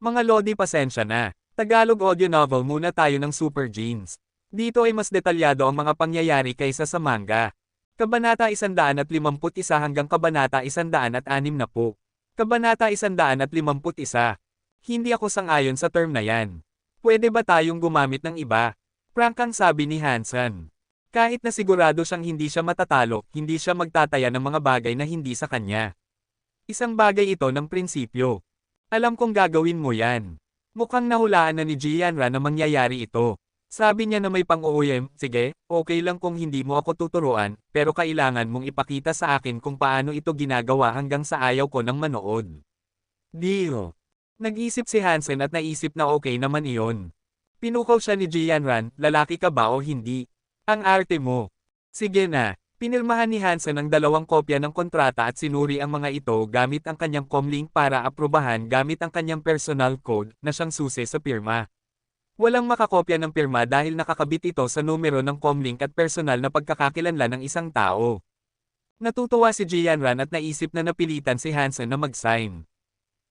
Mga Lodi, pasensya na. Tagalog audio novel muna tayo ng Super Genes. Dito ay mas detalyado ang mga pangyayari kaysa sa manga. Kabanata 151 hanggang Kabanata 160. Kabanata 151. Hindi ako sang-ayon sa term na yan. Pwede ba tayong gumamit ng iba? Prangkang sabi ni Hansen. Kahit na sigurado siyang hindi siya matatalo, hindi siya magtataya ng mga bagay na hindi sa kanya. Isang bagay ito ng prinsipyo. Alam kong gagawin mo yan. Mukhang nahulaan na ni Gianra na mangyayari ito. Sabi niya na may pang-uuyam, sige, okay lang kung hindi mo ako tuturuan, pero kailangan mong ipakita sa akin kung paano ito ginagawa hanggang sa ayaw ko ng manood. Deal. Nag-isip si Hansen at naisip na okay naman iyon. Pinukaw siya ni Gianran, lalaki ka ba o hindi? Ang arte mo. Sige na. Pinirmahan ni Hansen ang 2 kopya ng kontrata at sinuri ang mga ito gamit ang kanyang comlink para aprubahan gamit ang kanyang personal code na siyang susi sa pirma. Walang makakopya ng pirma dahil nakakabit ito sa numero ng comlink at personal na pagkakakilanlan ng isang tao. Natutuwa si Gianran at naisip na napilitan si Hansen na mag-sign.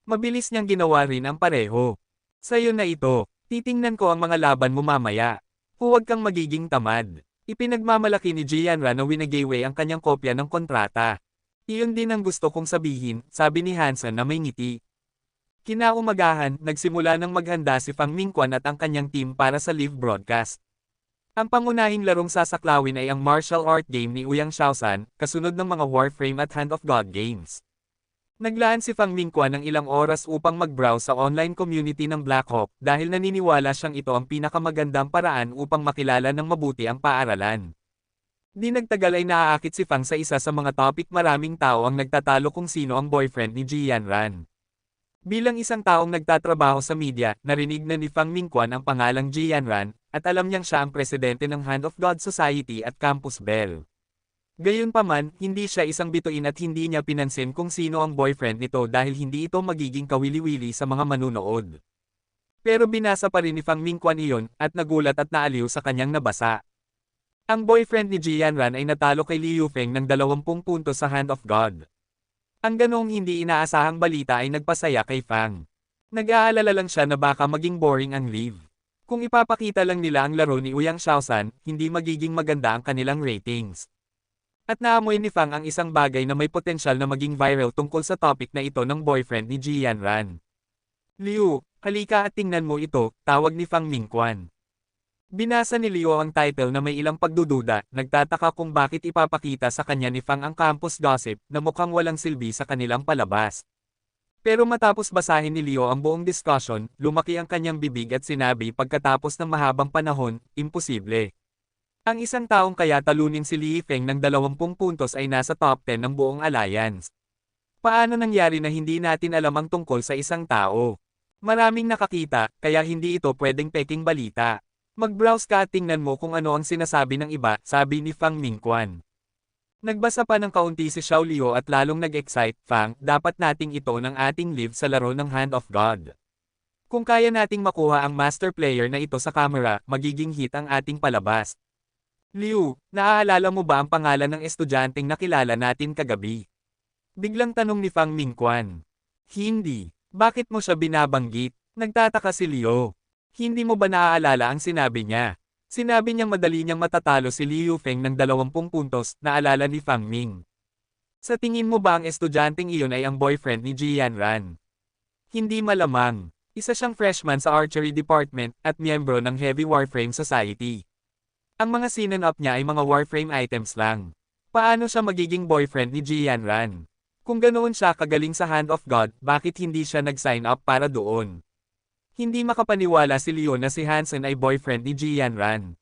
Mabilis niyang ginawa rin ang pareho. Sa'yo na ito, titingnan ko ang mga laban mo mamaya. Huwag kang magiging tamad. Ipinagmamalaki ni Gianra na winagayway ang kanyang kopya ng kontrata. Iyon din ang gusto kong sabihin, sabi ni Hansen na may ngiti. Kinaumagahan, nagsimula ng maghanda si Fang Mingquan at ang kanyang team para sa live broadcast. Ang pangunahing larong sasaklawin ay ang martial art game ni Ouyang Xiaosan, kasunod ng mga Warframe at Hand of God games. Naglaan si Fang Mingquan ng ilang oras upang mag-browse sa online community ng Black Hawk dahil naniniwala siyang ito ang pinakamagandang paraan upang makilala ng mabuti ang paaralan. Di nagtagal ay naaakit si Fang sa isa sa mga topic maraming tao ang nagtatalo kung sino ang boyfriend ni Gianran. Bilang isang taong nagtatrabaho sa media, narinig na ni Fang Mingquan ang pangalang Gianran, at alam niyang siya ang presidente ng Hand of God Society at Campus Bell. Gayunpaman, hindi siya isang bituin at hindi niya pinansin kung sino ang boyfriend nito dahil hindi ito magiging kawili-wili sa mga manunood. Pero binasa pa rin ni Fang Mingquan iyon, at nagulat at naaliw sa kanyang nabasa. Ang boyfriend ni Gianran ay natalo kay Liu Feng ng 20 puntos sa Hand of God. Ang ganong hindi inaasahang balita ay nagpasaya kay Fang. Nag-aalala lang siya na baka maging boring ang live. Kung ipapakita lang nila ang laro ni Ouyang Xiaosan, hindi magiging maganda ang kanilang ratings. At naamoy ni Fang ang isang bagay na may potensyal na maging viral tungkol sa topic na ito ng boyfriend ni Gianran. Liu, halika at tingnan mo ito, tawag ni Fang Mingquan. Binasa ni Liu ang title na may ilang pagdududa, nagtataka kung bakit ipapakita sa kanya ni Fang ang campus gossip na mukhang walang silbi sa kanilang palabas. Pero matapos basahin ni Liu ang buong discussion, lumaki ang kanyang bibig at sinabi pagkatapos ng mahabang panahon, imposible. Ang isang taong kaya talunin si Li Feng ng 20 puntos ay nasa top 10 ng buong alliance. Paano nangyari na hindi natin alam ang tungkol sa isang tao? Maraming nakakita, kaya hindi ito pwedeng peking balita. Mag-browse ka at tingnan mo kung ano ang sinasabi ng iba, sabi ni Fang Mingquan. Nagbasa pa ng kaunti si Xiao Liu at lalong nag-excite, Fang, dapat nating ito ng ating live sa laro ng Hand of God. Kung kaya nating makuha ang master player na ito sa camera, magiging hit ang ating palabas. Liu, naaalala mo ba ang pangalan ng estudyanteng nakilala natin kagabi? Biglang tanong ni Fang Mingquan. Hindi. Bakit mo siya binabanggit? Nagtataka si Liu. Hindi mo ba naaalala ang sinabi niya? Sinabi niyang madali niyang matatalo si Liu Feng ng 20 puntos, naalala ni Fang Ming. Sa tingin mo ba ang estudyanteng iyon ay ang boyfriend ni Gianran? Hindi malamang. Isa siyang freshman sa archery department at miyembro ng Heavy Warframe Society. Ang mga sinan-up niya ay mga Warframe items lang. Paano siya magiging boyfriend ni Gianran? Kung ganoon siya kagaling sa Hand of God, bakit hindi siya nag-sign up para doon? Hindi makapaniwala si Liu na si Hansen ay boyfriend ni Gianran.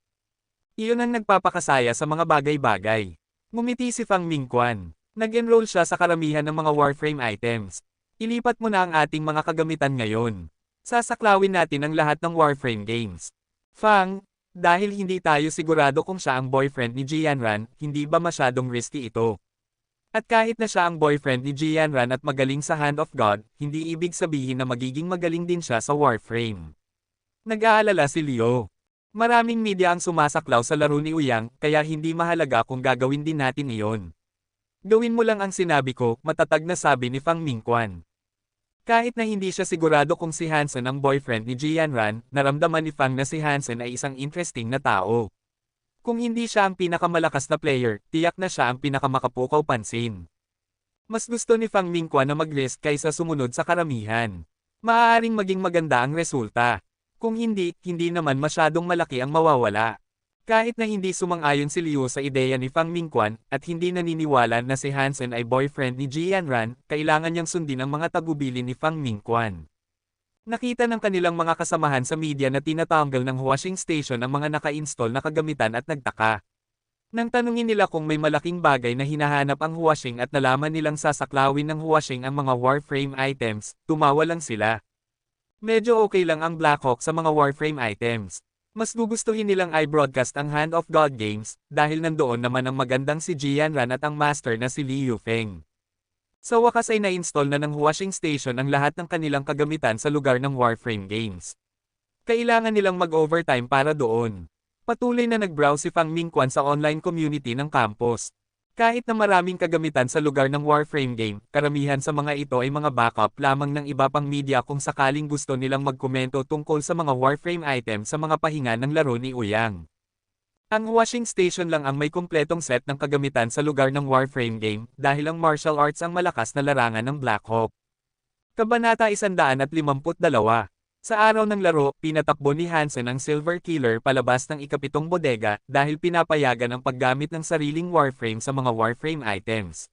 Iyon ang nagpapakasaya sa mga bagay-bagay. Ngumiti si Fang Mingquan. Nag-enroll siya sa karamihan ng mga Warframe items. Ilipat mo na ang ating mga kagamitan ngayon. Sasaklawin natin ang lahat ng Warframe games. Fang, dahil hindi tayo sigurado kung siya ang boyfriend ni Gianran, hindi ba masyadong risky ito? At kahit na siya ang boyfriend ni Gianran at magaling sa Hand of God, hindi ibig sabihin na magiging magaling din siya sa Warframe. Nag-aalala si Liu. Maraming media ang sumasaklaw sa laro ni Ouyang, kaya hindi mahalaga kung gagawin din natin iyon. Gawin mo lang ang sinabi ko, matatag na sabi ni Fang Mingquan. Kahit na hindi siya sigurado kung si Hansen ang boyfriend ni Jianran, naramdaman ni Fang na si Hansen ay isang interesting na tao. Kung hindi siya ang pinakamalakas na player, tiyak na siya ang pinakamakapukaw pansin. Mas gusto ni Fang Mingqua na mag-risk kaysa sumunod sa karamihan. Maaaring maging maganda ang resulta. Kung hindi, hindi naman masyadong malaki ang mawawala. Kahit na hindi sumang-ayon si Liu sa ideya ni Fang Mingquan, at hindi naniniwala na si Hansen ay boyfriend ni Jianran, kailangan niyang sundin ang mga tagubilin ni Fang Mingquan. Nakita ng kanilang mga kasamahan sa media na tinatanggal ng washing station ang mga naka-install na kagamitan at nagtaka. Nang tanungin nila kung may malaking bagay na hinahanap ang washing at nalaman nilang sasaklawin ng washing ang mga Warframe items, tumawa lang sila. Medyo okay lang ang Blackhawk sa mga Warframe items. Mas gugustuhin nilang i-broadcast ang Hand of God games, dahil nandoon naman ang magandang si Jianran at ang master na si Li Yufeng. Sa wakas ay na-install na ng washing station ang lahat ng kanilang kagamitan sa lugar ng Warframe games. Kailangan nilang mag-overtime para doon. Patuloy na nag-browse si Fang Mingquan sa online community ng campus. Kahit na maraming kagamitan sa lugar ng Warframe game, karamihan sa mga ito ay mga backup lamang ng iba pang media kung sakaling gusto nilang magkomento tungkol sa mga Warframe items sa mga pahinga ng laro ni Uyang. Ang washing station lang ang may kumpletong set ng kagamitan sa lugar ng Warframe game dahil ang martial arts ang malakas na larangan ng Blackhawk. Kabanata 152. Sa araw ng laro, pinatakbo ni Hansen ang Silver Killer palabas ng ikapitong bodega dahil pinapayagan ang paggamit ng sariling Warframe sa mga Warframe items.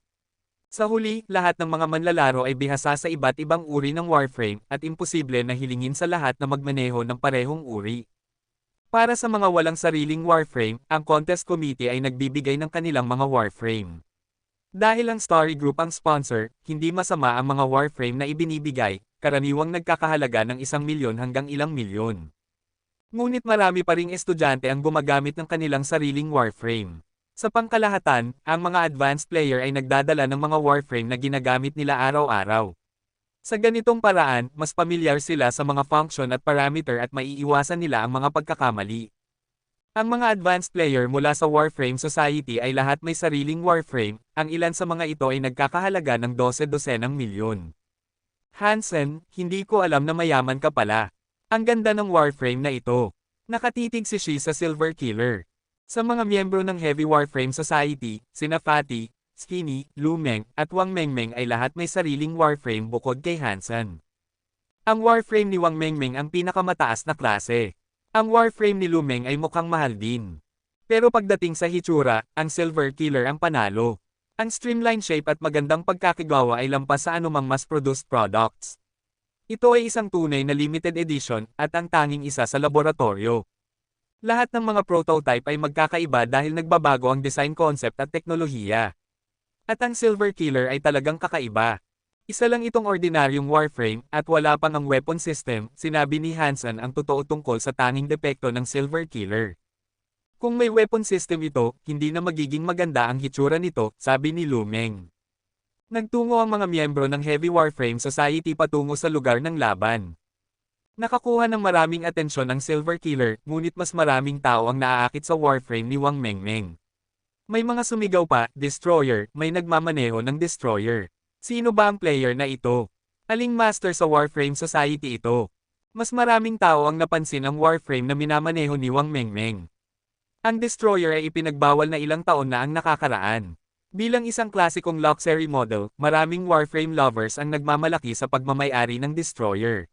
Sa huli, lahat ng mga manlalaro ay bihasa sa iba't ibang uri ng Warframe at imposible na hilingin sa lahat na magmaneho ng parehong uri. Para sa mga walang sariling Warframe, ang contest committee ay nagbibigay ng kanilang mga Warframe. Dahil ang Starry Group ang sponsor, hindi masama ang mga Warframe na ibinibigay, karaniwang nagkakahalaga ng 1,000,000 hanggang ilang milyon. Ngunit marami pa ring estudyante ang gumagamit ng kanilang sariling Warframe. Sa pangkalahatan, ang mga advanced player ay nagdadala ng mga Warframe na ginagamit nila araw-araw. Sa ganitong paraan, mas pamilyar sila sa mga function at parameter at maiiwasan nila ang mga pagkakamali. Ang mga advanced player mula sa Warframe Society ay lahat may sariling Warframe, ang ilan sa mga ito ay nagkakahalaga ng 12 milyon. Hansen, hindi ko alam na mayaman ka pala. Ang ganda ng Warframe na ito. Nakatitig si Shi sa Silver Killer. Sa mga miyembro ng Heavy Warframe Society, sina Fatty, Skinny, Lu Meng, at Wang Mengmeng ay lahat may sariling Warframe bukod kay Hansen. Ang Warframe ni Wang Mengmeng ang pinakamataas na klase. Ang Warframe ni Lu Meng ay mukhang mahal din. Pero pagdating sa hitsura, ang Silver Killer ang panalo. Ang streamline shape at magandang pagkakagawa ay lampas sa anumang mass-produced products. Ito ay isang tunay na limited edition at ang tanging isa sa laboratorio. Lahat ng mga prototype ay magkakaiba dahil nagbabago ang design concept at teknolohiya. At ang Silver Killer ay talagang kakaiba. Isa lang itong ordinaryong Warframe at wala pang ang weapon system, sinabi ni Hansen ang totoo tungkol sa tanging depekto ng Silver Killer. Kung may weapon system ito, hindi na magiging maganda ang hitsura nito, sabi ni Lu Meng. Nagtungo ang mga miyembro ng Heavy Warframe Society patungo sa lugar ng laban. Nakakuha ng maraming atensyon ang Silver Killer, ngunit mas maraming tao ang naaakit sa Warframe ni Wang Mengmeng. May mga sumigaw pa, Destroyer, may nagmamaneho ng Destroyer. Sino ba ang player na ito? Aling master sa Warframe Society ito? Mas maraming tao ang napansin ang Warframe na minamaneho ni Wang Mengmeng. Ang Destroyer ay ipinagbawal na ilang taon na ang nakakaraan. Bilang isang klasikong luxury model, maraming Warframe lovers ang nagmamalaki sa pagmamay-ari ng Destroyer.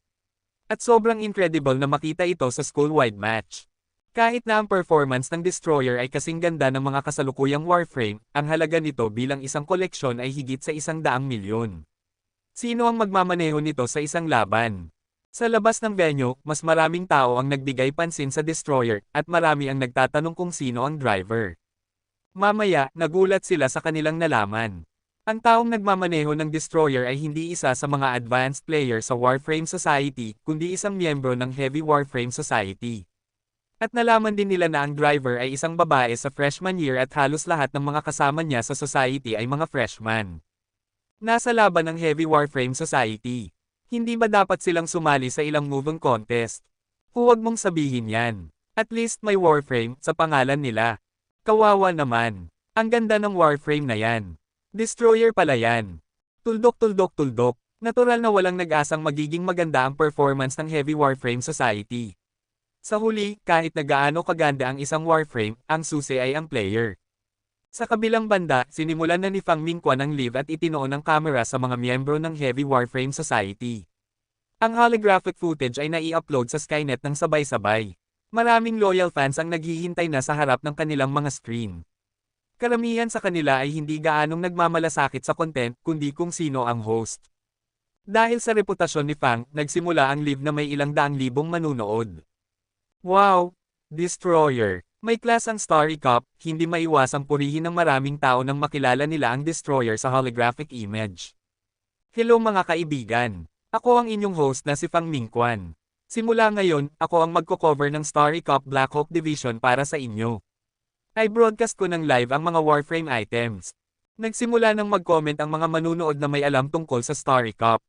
At sobrang incredible na makita ito sa school-wide match. Kahit na ang performance ng Destroyer ay kasing ganda ng mga kasalukuyang Warframe, ang halaga nito bilang isang koleksyon ay higit sa 100,000,000. Sino ang magmamaneho nito sa isang laban? Sa labas ng venue, mas maraming tao ang nagbigay pansin sa Destroyer, at marami ang nagtatanong kung sino ang driver. Mamaya, nagulat sila sa kanilang nalaman. Ang taong nagmamaneho ng Destroyer ay hindi isa sa mga advanced player sa Warframe Society, kundi isang miyembro ng Heavy Warframe Society. At nalaman din nila na ang driver ay isang babae sa freshman year at halos lahat ng mga kasama niya sa society ay mga freshman. Nasa laban ng Heavy Warframe Society. Hindi ba dapat silang sumali sa ilang moving contest? Huwag mong sabihin yan. At least may Warframe sa pangalan nila. Kawawa naman. Ang ganda ng Warframe na yan. Destroyer pala yan. Tuldok tuldok tuldok. Natural na walang nag-asang magiging maganda ang performance ng Heavy Warframe Society. Sa huli, kahit na gaano kaganda ang isang Warframe, ang susi ay ang player. Sa kabilang banda, sinimulan na ni Fang Mingquan ang live at itinoon ang kamera sa mga miyembro ng Heavy Warframe Society. Ang holographic footage ay nai-upload sa Skynet ng sabay-sabay. Maraming loyal fans ang naghihintay na sa harap ng kanilang mga screen. Karamihan sa kanila ay hindi gaanong nagmamalasakit sa content kundi kung sino ang host. Dahil sa reputasyon ni Fang, nagsimula ang live na may ilang daang libong manunood. Wow! Destroyer! May class ang Starry Cup, hindi maiwasang purihin ng maraming tao nang makilala nila ang Destroyer sa holographic image. Hello mga kaibigan! Ako ang inyong host na si Fang Mingquan. Simula ngayon, ako ang magko-cover ng Starry Cup Black Hawk Division para sa inyo. Ay broadcast ko ng live ang mga Warframe items. Nagsimula nang mag-comment ang mga manunood na may alam tungkol sa Starry Cup.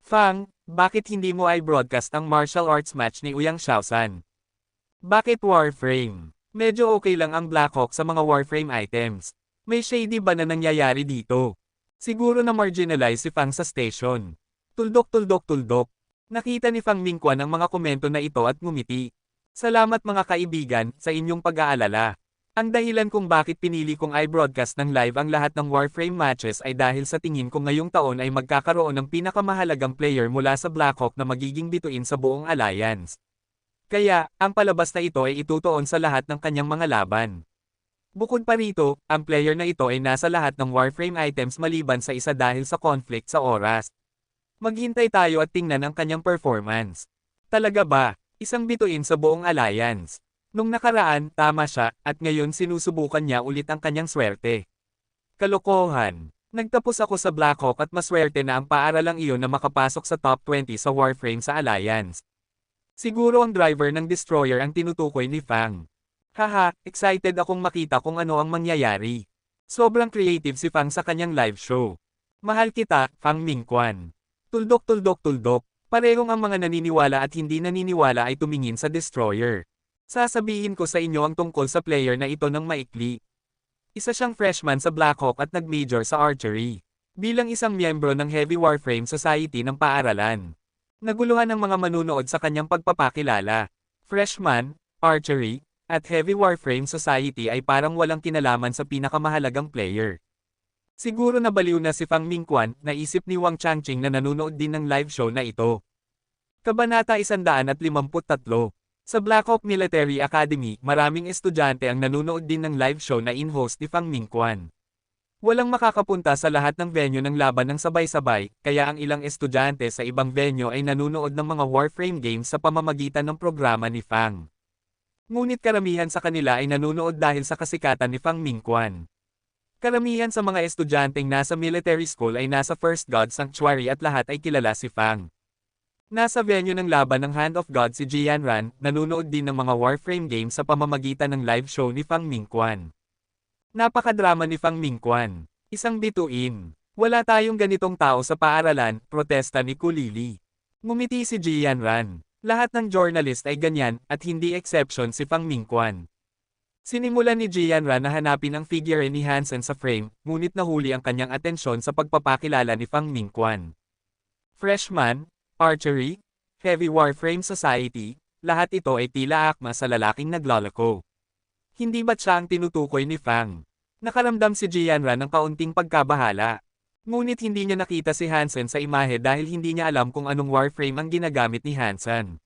Fang, bakit hindi mo ay broadcast ang martial arts match ni Uyang Xiaosan? Bakit Warframe? Medyo okay lang ang Blackhawk sa mga Warframe items. May shady ba na nangyayari dito? Siguro na marginalize si Fang sa station. Tuldok. Nakita ni Fang Mingquan ang mga komento na ito at ngumiti. Salamat mga kaibigan, sa inyong pag-aalala. Ang dahilan kung bakit pinili kong i-broadcast ng live ang lahat ng Warframe matches ay dahil sa tingin ko ngayong taon ay magkakaroon ng pinakamahalagang player mula sa Blackhawk na magiging bituin sa buong alliance. Kaya, ang palabas na ito ay itutuon sa lahat ng kanyang mga laban. Bukod pa rito, ang player na ito ay nasa lahat ng Warframe items maliban sa isa dahil sa conflict sa oras. Maghintay tayo at tingnan ang kanyang performance. Talaga ba? Isang bituin sa buong alliance. Nung nakaraan, tama siya, at ngayon sinusubukan niya ulit ang kanyang swerte. Kalokohan. Nagtapos ako sa Blackhawk at maswerte na ang paaralang iyon na makapasok sa top 20 sa Warframe sa alliance. Siguro ang driver ng Destroyer ang tinutukoy ni Fang. Haha, excited akong makita kung ano ang mangyayari. Sobrang creative si Fang sa kanyang live show. Mahal kita, Fang Mingquan. Tuldok. Parehong ang mga naniniwala at hindi naniniwala ay tumingin sa Destroyer. Sasabihin ko sa inyo ang tungkol sa player na ito ng maikli. Isa siyang freshman sa Blackhawk at nag-major sa archery. Bilang isang miyembro ng Heavy Warframe Society ng paaralan. Naguluhan ang mga manunood sa kanyang pagpapakilala. Freshman, archery, at Heavy Warframe Society ay parang walang kinalaman sa pinakamahalagang player. Siguro nabaliw na si Fang Mingquan, naisip ni Wang Changqing na nanunood din ng live show na ito. Kabanata 153. Sa Blackhawk Military Academy, maraming estudyante ang nanunood din ng live show na in-host ni Fang Mingquan. Walang makakapunta sa lahat ng venue ng laban ng sabay-sabay, kaya ang ilang estudyante sa ibang venue ay nanunood ng mga Warframe games sa pamamagitan ng programa ni Fang. Ngunit karamihan sa kanila ay nanunood dahil sa kasikatan ni Fang Mingquan. Karamihan sa mga estudyanteng nasa military school ay nasa First God Sanctuary at lahat ay kilala si Fang. Nasa venue ng laban ng Hand of God si Jianran, nanunood din ng mga Warframe games sa pamamagitan ng live show ni Fang Mingquan. Napakadrama ni Fang Mingquan. Isang bituin. Wala tayong ganitong tao sa paaralan, protesta ni Kulili. Ngumiti si Jianran. Lahat ng journalist ay ganyan, at hindi exception si Fang Mingquan. Sinimulan ni Jianran na hanapin ang figure ni Hansen sa frame, ngunit nahuli ang kanyang atensyon sa pagpapakilala ni Fang Mingquan. Freshman, archery, Heavy Warframe Society, lahat ito ay tila akma sa lalaking naglalako. Hindi ba't siya ang tinutukoy ni Fang? Nakaramdam si Jianran ng kaunting pagkabahala. Ngunit hindi niya nakita si Hansen sa imahe dahil hindi niya alam kung anong Warframe ang ginagamit ni Hansen.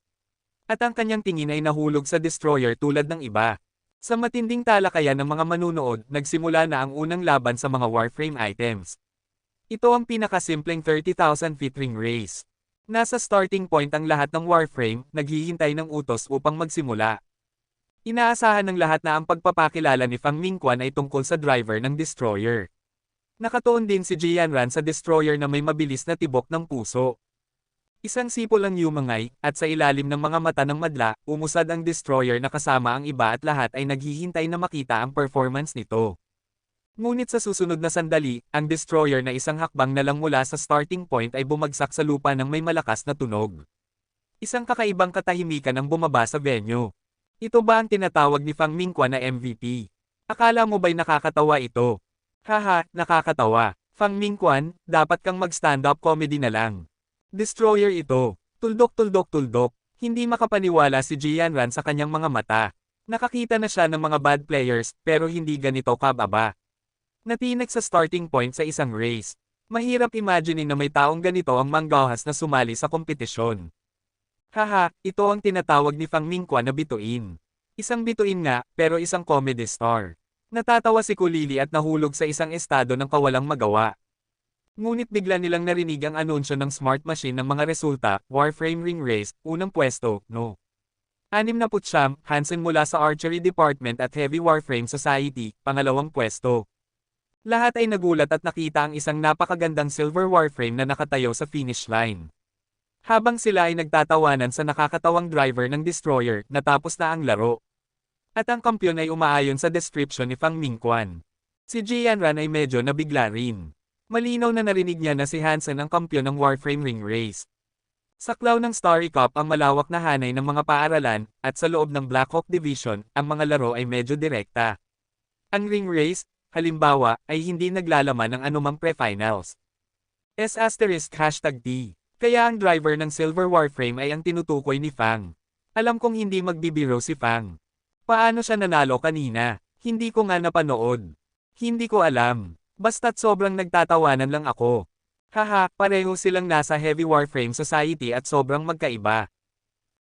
At ang kanyang tingin ay nahulog sa Destroyer tulad ng iba. Sa matinding talakayan ng mga manunood, nagsimula na ang unang laban sa mga Warframe items. Ito ang pinakasimpleng 30,000 feet ring race. Nasa starting point ang lahat ng Warframe, naghihintay ng utos upang magsimula. Inaasahan ng lahat na ang pagpapakilala ni Fang Mingquan ay tungkol sa driver ng Destroyer. Nakatuon din si Jianran sa Destroyer na may mabilis na tibok ng puso. Isang sipol ang Yumangay, at sa ilalim ng mga mata ng madla, umusad ang Destroyer na kasama ang iba at lahat ay naghihintay na makita ang performance nito. Ngunit sa susunod na sandali, ang Destroyer na isang hakbang na lang mula sa starting point ay bumagsak sa lupa ng may malakas na tunog. Isang kakaibang katahimikan ang bumaba sa venue. Ito ba ang tinatawag ni Fang Mingquan na MVP? Akala mo ba'y nakakatawa ito? Haha, nakakatawa. Fang Mingquan, dapat kang mag-stand-up comedy na lang. Destroyer ito. Tuldok-tuldok-tuldok. Hindi makapaniwala si Jianran sa kanyang mga mata. Nakakita na siya ng mga bad players, pero hindi ganito kababa. Natinek sa starting point sa isang race. Mahirap imaginein na may taong ganito ang manggahas na sumali sa kompetisyon. Haha, ito ang tinatawag ni Fang Mingquan na bituin. Isang bituin nga, pero isang comedy star. Natatawa si Kulili at nahulog sa isang estado ng kawalang magawa. Ngunit bigla nilang narinig ang anunsyo ng Smart Machine ng mga resulta, Warframe Ring Race, unang pwesto, no. 69, Hansen mula sa Archery Department at Heavy Warframe Society, pangalawang pwesto. Lahat ay nagulat at nakita ang isang napakagandang silver warframe na nakatayo sa finish line. Habang sila ay nagtatawanan sa nakakatawang driver ng destroyer, natapos na ang laro. At ang kampyon ay umaayon sa description ni Fang Mingquan. Si Jianran ay medyo nabigla rin. Malinaw na narinig niya na si Hansen ang kampyon ng Warframe Ring Race. Sa klaw ng Starry Cup ang malawak na hanay ng mga paaralan, at sa loob ng Black Hawk Division, ang mga laro ay medyo direkta. Ang Ring Race, halimbawa, ay hindi naglalaman ng anumang pre-finals. #T. Kaya ang driver ng Silver Warframe ay ang tinutukoy ni Fang. Alam kong hindi magbibiro si Fang. Paano siya nanalo kanina? Hindi ko nga napanood. Hindi ko alam. Basta't sobrang nagtatawanan lang ako. Haha, pareho silang nasa Heavy Warframe Society at sobrang magkaiba.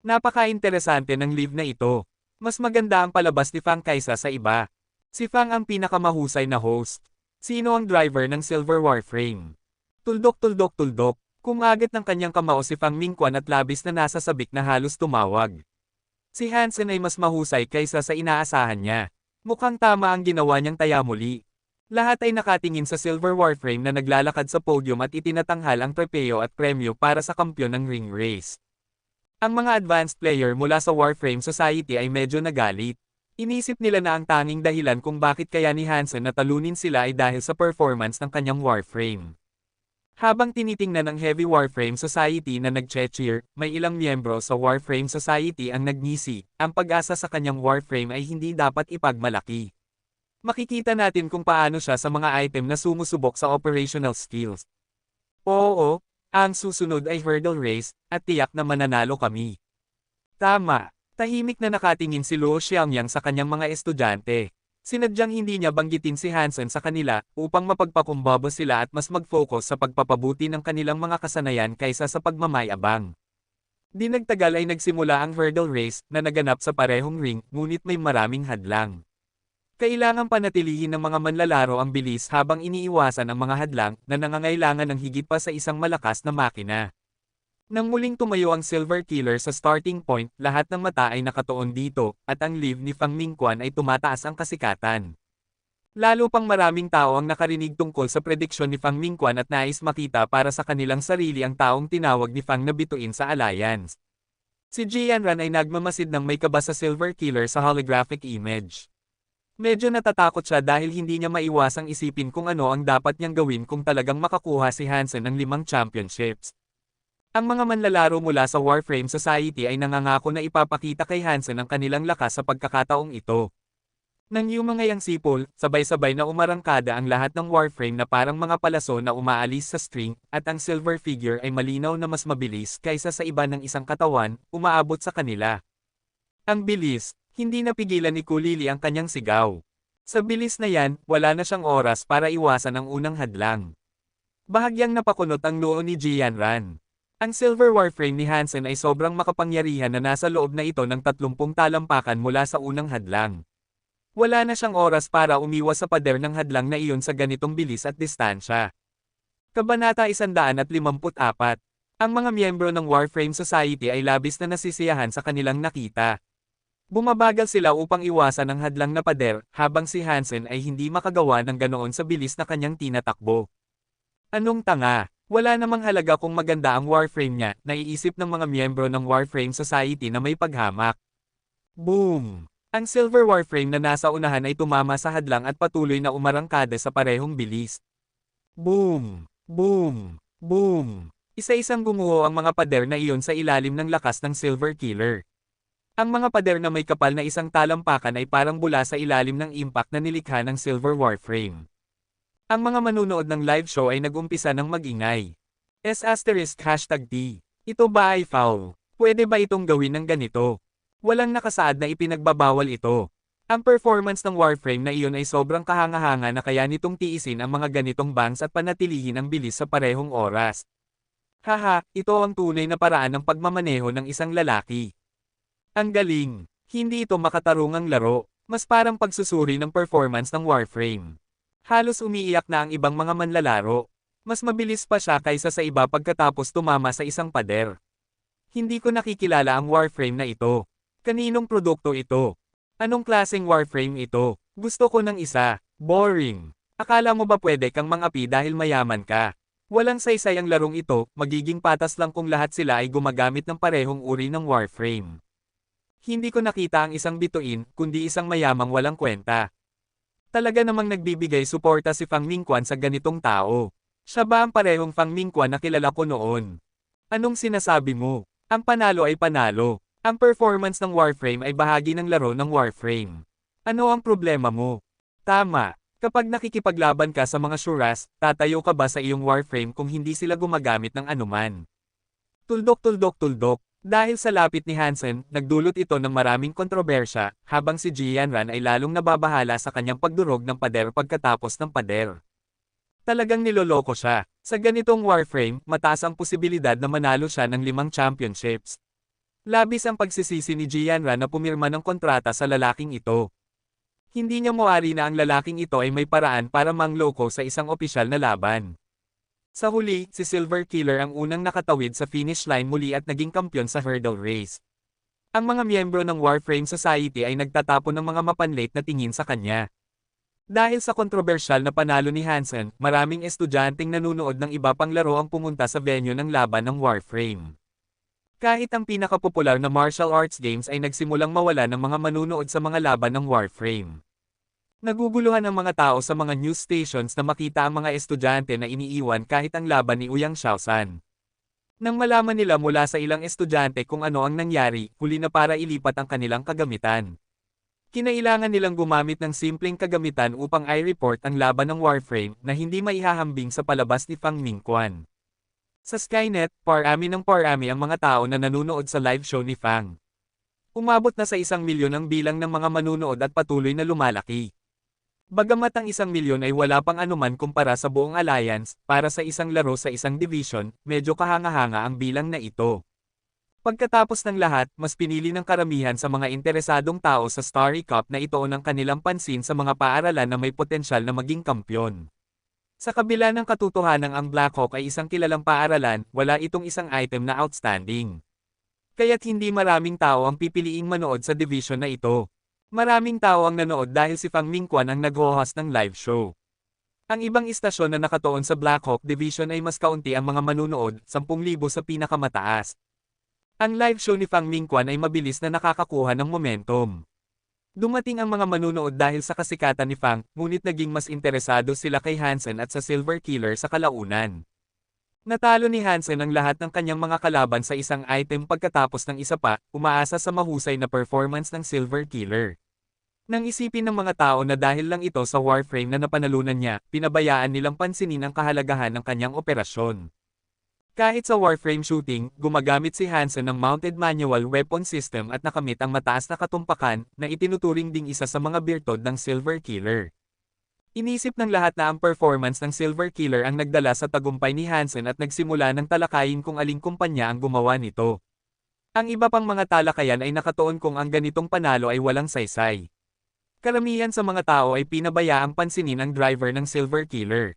Napaka-interesante ng live na ito. Mas maganda ang palabas ni Fang kaysa sa iba. Si Fang ang pinakamahusay na host. Sino ang driver ng Silver Warframe? Tuldok-tuldok-tuldok. Kumagat ng kanyang kamao si Fang Mingquan at labis na nasa sabik na halos tumawag. Si Hansen ay mas mahusay kaysa sa inaasahan niya. Mukhang tama ang ginawa niyang taya muli. Lahat ay nakatingin sa Silver Warframe na naglalakad sa podium at itinatanghal ang trepeo at premyo para sa kampyon ng Ring Race. Ang mga advanced player mula sa Warframe Society ay medyo nagalit. Inisip nila na ang tanging dahilan kung bakit kaya ni Hansen na talunin sila ay dahil sa performance ng kanyang Warframe. Habang tinitingnan ng Heavy Warframe Society na nag-cheer, may ilang miyembro sa Warframe Society ang nagngisi, ang pag-asa sa kanyang Warframe ay hindi dapat ipagmalaki. Makikita natin kung paano siya sa mga item na sumusubok sa operational skills. Oo, ang susunod ay hurdle race, at tiyak na mananalo kami. Tama, tahimik na nakatingin si Luo Xiangyang sa kanyang mga estudyante. Sinadyang hindi niya banggitin si Hansen sa kanila, upang mapagpakumbaba sila at mas mag-focus sa pagpapabuti ng kanilang mga kasanayan kaysa sa pagmamayabang. Di nagtagal ay nagsimula ang hurdle race, na naganap sa parehong ring, ngunit may maraming hadlang. Kailangang panatilihin ng mga manlalaro ang bilis habang iniiwasan ang mga hadlang, na nangangailangan ng higit pa sa isang malakas na makina. Nang muling tumayo ang Silver Killer sa starting point, lahat ng mata ay nakatuon dito, at ang live ni Fang Mingquan ay tumataas ang kasikatan. Lalo pang maraming tao ang nakarinig tungkol sa prediksyon ni Fang Mingquan at nais makita para sa kanilang sarili ang taong tinawag ni Fang na bituin sa Alliance. Si Jianran ay nagmamasid ng may kaba sa Silver Killer sa holographic image. Medyo natatakot siya dahil hindi niya maiwasang isipin kung ano ang dapat niyang gawin kung talagang makakuha si Hansen ng 5 championships. Ang mga manlalaro mula sa Warframe Society ay nangangako na ipapakita kay Hansen ang kanilang lakas sa pagkakataong ito. Nang yumangay ang sipol, sabay-sabay na umarangkada ang lahat ng Warframe na parang mga palaso na umaalis sa string, at ang silver figure ay malinaw na mas mabilis kaysa sa iba ng isang katawan, umaabot sa kanila. Ang bilis, hindi napigilan ni Kulili ang kanyang sigaw. Sa bilis na yan, wala na siyang oras para iwasan ang unang hadlang. Bahagyang napakunot ang noo ni Jianran. Ang Silver Warframe ni Hansen ay sobrang makapangyarihan na nasa loob na ito ng 30 talampakan mula sa unang hadlang. Wala na siyang oras para umiwas sa pader ng hadlang na iyon sa ganitong bilis at distansya. Kabanata 154. Ang mga miyembro ng Warframe Society ay labis na nasisiyahan sa kanilang nakita. Bumabagal sila upang iwasan ang hadlang na pader, habang si Hansen ay hindi makagawa ng ganoon sa bilis na kanyang tinatakbo. Anong tanga? Wala namang halaga kung maganda ang Warframe niya, naiisip ng mga miyembro ng Warframe Society na may paghamak. Boom! Ang Silver Warframe na nasa unahan ay tumama sa hadlang at patuloy na umarangkada sa parehong bilis. Boom! Boom! Boom! Isa-isang gumuho ang mga pader na iyon sa ilalim ng lakas ng Silver Killer. Ang mga pader na may kapal na isang talampakan ay parang bula sa ilalim ng impact na nilikha ng Silver Warframe. Ang mga manunood ng live show ay nag-umpisa ng mag-ingay. #T. Ito ba ay foul? Pwede ba itong gawin ng ganito? Walang nakasaad na ipinagbabawal ito. Ang performance ng Warframe na iyon ay sobrang kahanga-hanga na kaya nitong tiisin ang mga ganitong bangs at panatilihin ang bilis sa parehong oras. Haha, ito ang tunay na paraan ng pagmamaneho ng isang lalaki. Ang galing. Hindi ito makatarungang laro. Mas parang pagsusuri ng performance ng Warframe. Halos umiiyak na ang ibang mga manlalaro. Mas mabilis pa siya kaysa sa iba pagkatapos tumama sa isang pader. Hindi ko nakikilala ang Warframe na ito. Kaninong produkto ito? Anong klaseng Warframe ito? Gusto ko ng isa. Boring. Akala mo ba pwede kang mangapi dahil mayaman ka? Walang saysay ang larong ito, magiging patas lang kung lahat sila ay gumagamit ng parehong uri ng Warframe. Hindi ko nakita ang isang bituin, kundi isang mayamang walang kwenta. Talaga namang nagbibigay suporta si Fang Mingquan sa ganitong tao. Siya ba ang parehong Fang Mingquan na kilala ko noon? Anong sinasabi mo? Ang panalo ay panalo. Ang performance ng Warframe ay bahagi ng laro ng Warframe. Ano ang problema mo? Tama. Kapag nakikipaglaban ka sa mga Shuras, tatayo ka ba sa iyong Warframe kung hindi sila gumagamit ng anuman? Tuldok. Dahil sa lapit ni Hansen, nagdulot ito ng maraming kontrobersya, habang si Jianran ay lalong nababahala sa kanyang pagdurog ng pader pagkatapos ng pader. Talagang niloloko siya. Sa ganitong Warframe, mataas ang posibilidad na manalo siya ng 5 championships. Labis ang pagsisisi ni Jianran na pumirma ng kontrata sa lalaking ito. Hindi niya mawari na ang lalaking ito ay may paraan para mangloko sa isang opisyal na laban. Sa huli, si Silver Killer ang unang nakatawid sa finish line muli at naging kampyon sa hurdle race. Ang mga miyembro ng Warframe Society ay nagtatapon ng mga mapanlate na tingin sa kanya. Dahil sa kontrobersyal na panalo ni Hansen, maraming estudyanteng nanunood ng iba pang laro ang pumunta sa venue ng laban ng Warframe. Kahit ang pinakapopular na martial arts games ay nagsimulang mawala ng mga manunood sa mga laban ng Warframe. Naguguluhan ang mga tao sa mga news stations na makita ang mga estudyante na iniiwan kahit ang laban ni Ouyang Xiaoshan. Nang malaman nila mula sa ilang estudyante kung ano ang nangyari, huli na para ilipat ang kanilang kagamitan. Kinailangan nilang gumamit ng simpleng kagamitan upang i-report ang laban ng Warframe na hindi maihahambing sa palabas ni Fang Mingquan. Sa Skynet, parami ng parami ang mga tao na nanunood sa live show ni Fang. Umabot na sa 1 milyon ang bilang ng mga manunood at patuloy na lumalaki. Bagamat ang 1 milyon ay wala pang anuman kumpara sa buong alliance, para sa isang laro sa isang division, medyo kahanga-hanga ang bilang na ito. Pagkatapos ng lahat, mas pinili ng karamihan sa mga interesadong tao sa Starry Cup na ituon ang kanilang pansin sa mga paaralan na may potensyal na maging kampyon. Sa kabila ng katotohanan ang Blackhawk ay isang kilalang paaralan, wala itong isang item na outstanding. Kaya't hindi maraming tao ang pipiliing manood sa division na ito. Maraming tao ang nanood dahil si Fang Mingquan ang nag-host ng live show. Ang ibang istasyon na nakatuon sa Blackhawk Division ay mas kaunti ang mga manunood, 10,000 sa pinakamataas. Ang live show ni Fang Mingquan ay mabilis na nakakakuha ng momentum. Dumating ang mga manunood dahil sa kasikatan ni Fang, ngunit naging mas interesado sila kay Hansen at sa Silver Killer sa kalaunan. Natalo ni Hansen ang lahat ng kanyang mga kalaban sa isang item pagkatapos ng isa pa, umaasa sa mahusay na performance ng Silver Killer. Nang isipin ng mga tao na dahil lang ito sa Warframe na napanalunan niya, pinabayaan nilang pansinin ang kahalagahan ng kanyang operasyon. Kahit sa Warframe shooting, gumagamit si Hansen ng mounted manual weapon system at nakamit ang mataas na katumpakan, na itinuturing ding isa sa mga birtod ng Silver Killer. Inisip ng lahat na ang performance ng Silver Killer ang nagdala sa tagumpay ni Hansen at nagsimula ng talakayin kung aling kumpanya ang gumawa nito. Ang iba pang mga talakayan ay nakatuon kung ang ganitong panalo ay walang saysay. Karamihan sa mga tao ay pinabayaang pansinin ang driver ng Silver Killer.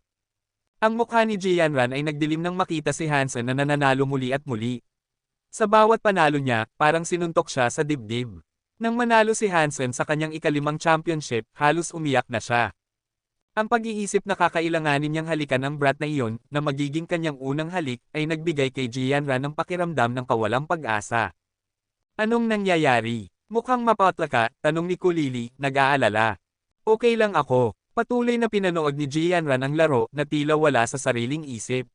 Ang mukha ni Jianran ay nagdilim nang makita si Hansen na nananalo muli at muli. Sa bawat panalo niya, parang sinuntok siya sa dibdib. Nang manalo si Hansen sa kanyang ika-5 championship, halos umiyak na siya. Ang pag-iisip na kakailanganin niyang halikan ang brat na iyon, na magiging kanyang unang halik, ay nagbigay kay Jianran ng pakiramdam ng kawalang pag-asa. Anong nangyayari? Mukhang mapatla ka, tanong ni Kulili, nag-aalala. Okay lang ako. Patuloy na pinanood ni Jianran ang laro na tila wala sa sariling isip.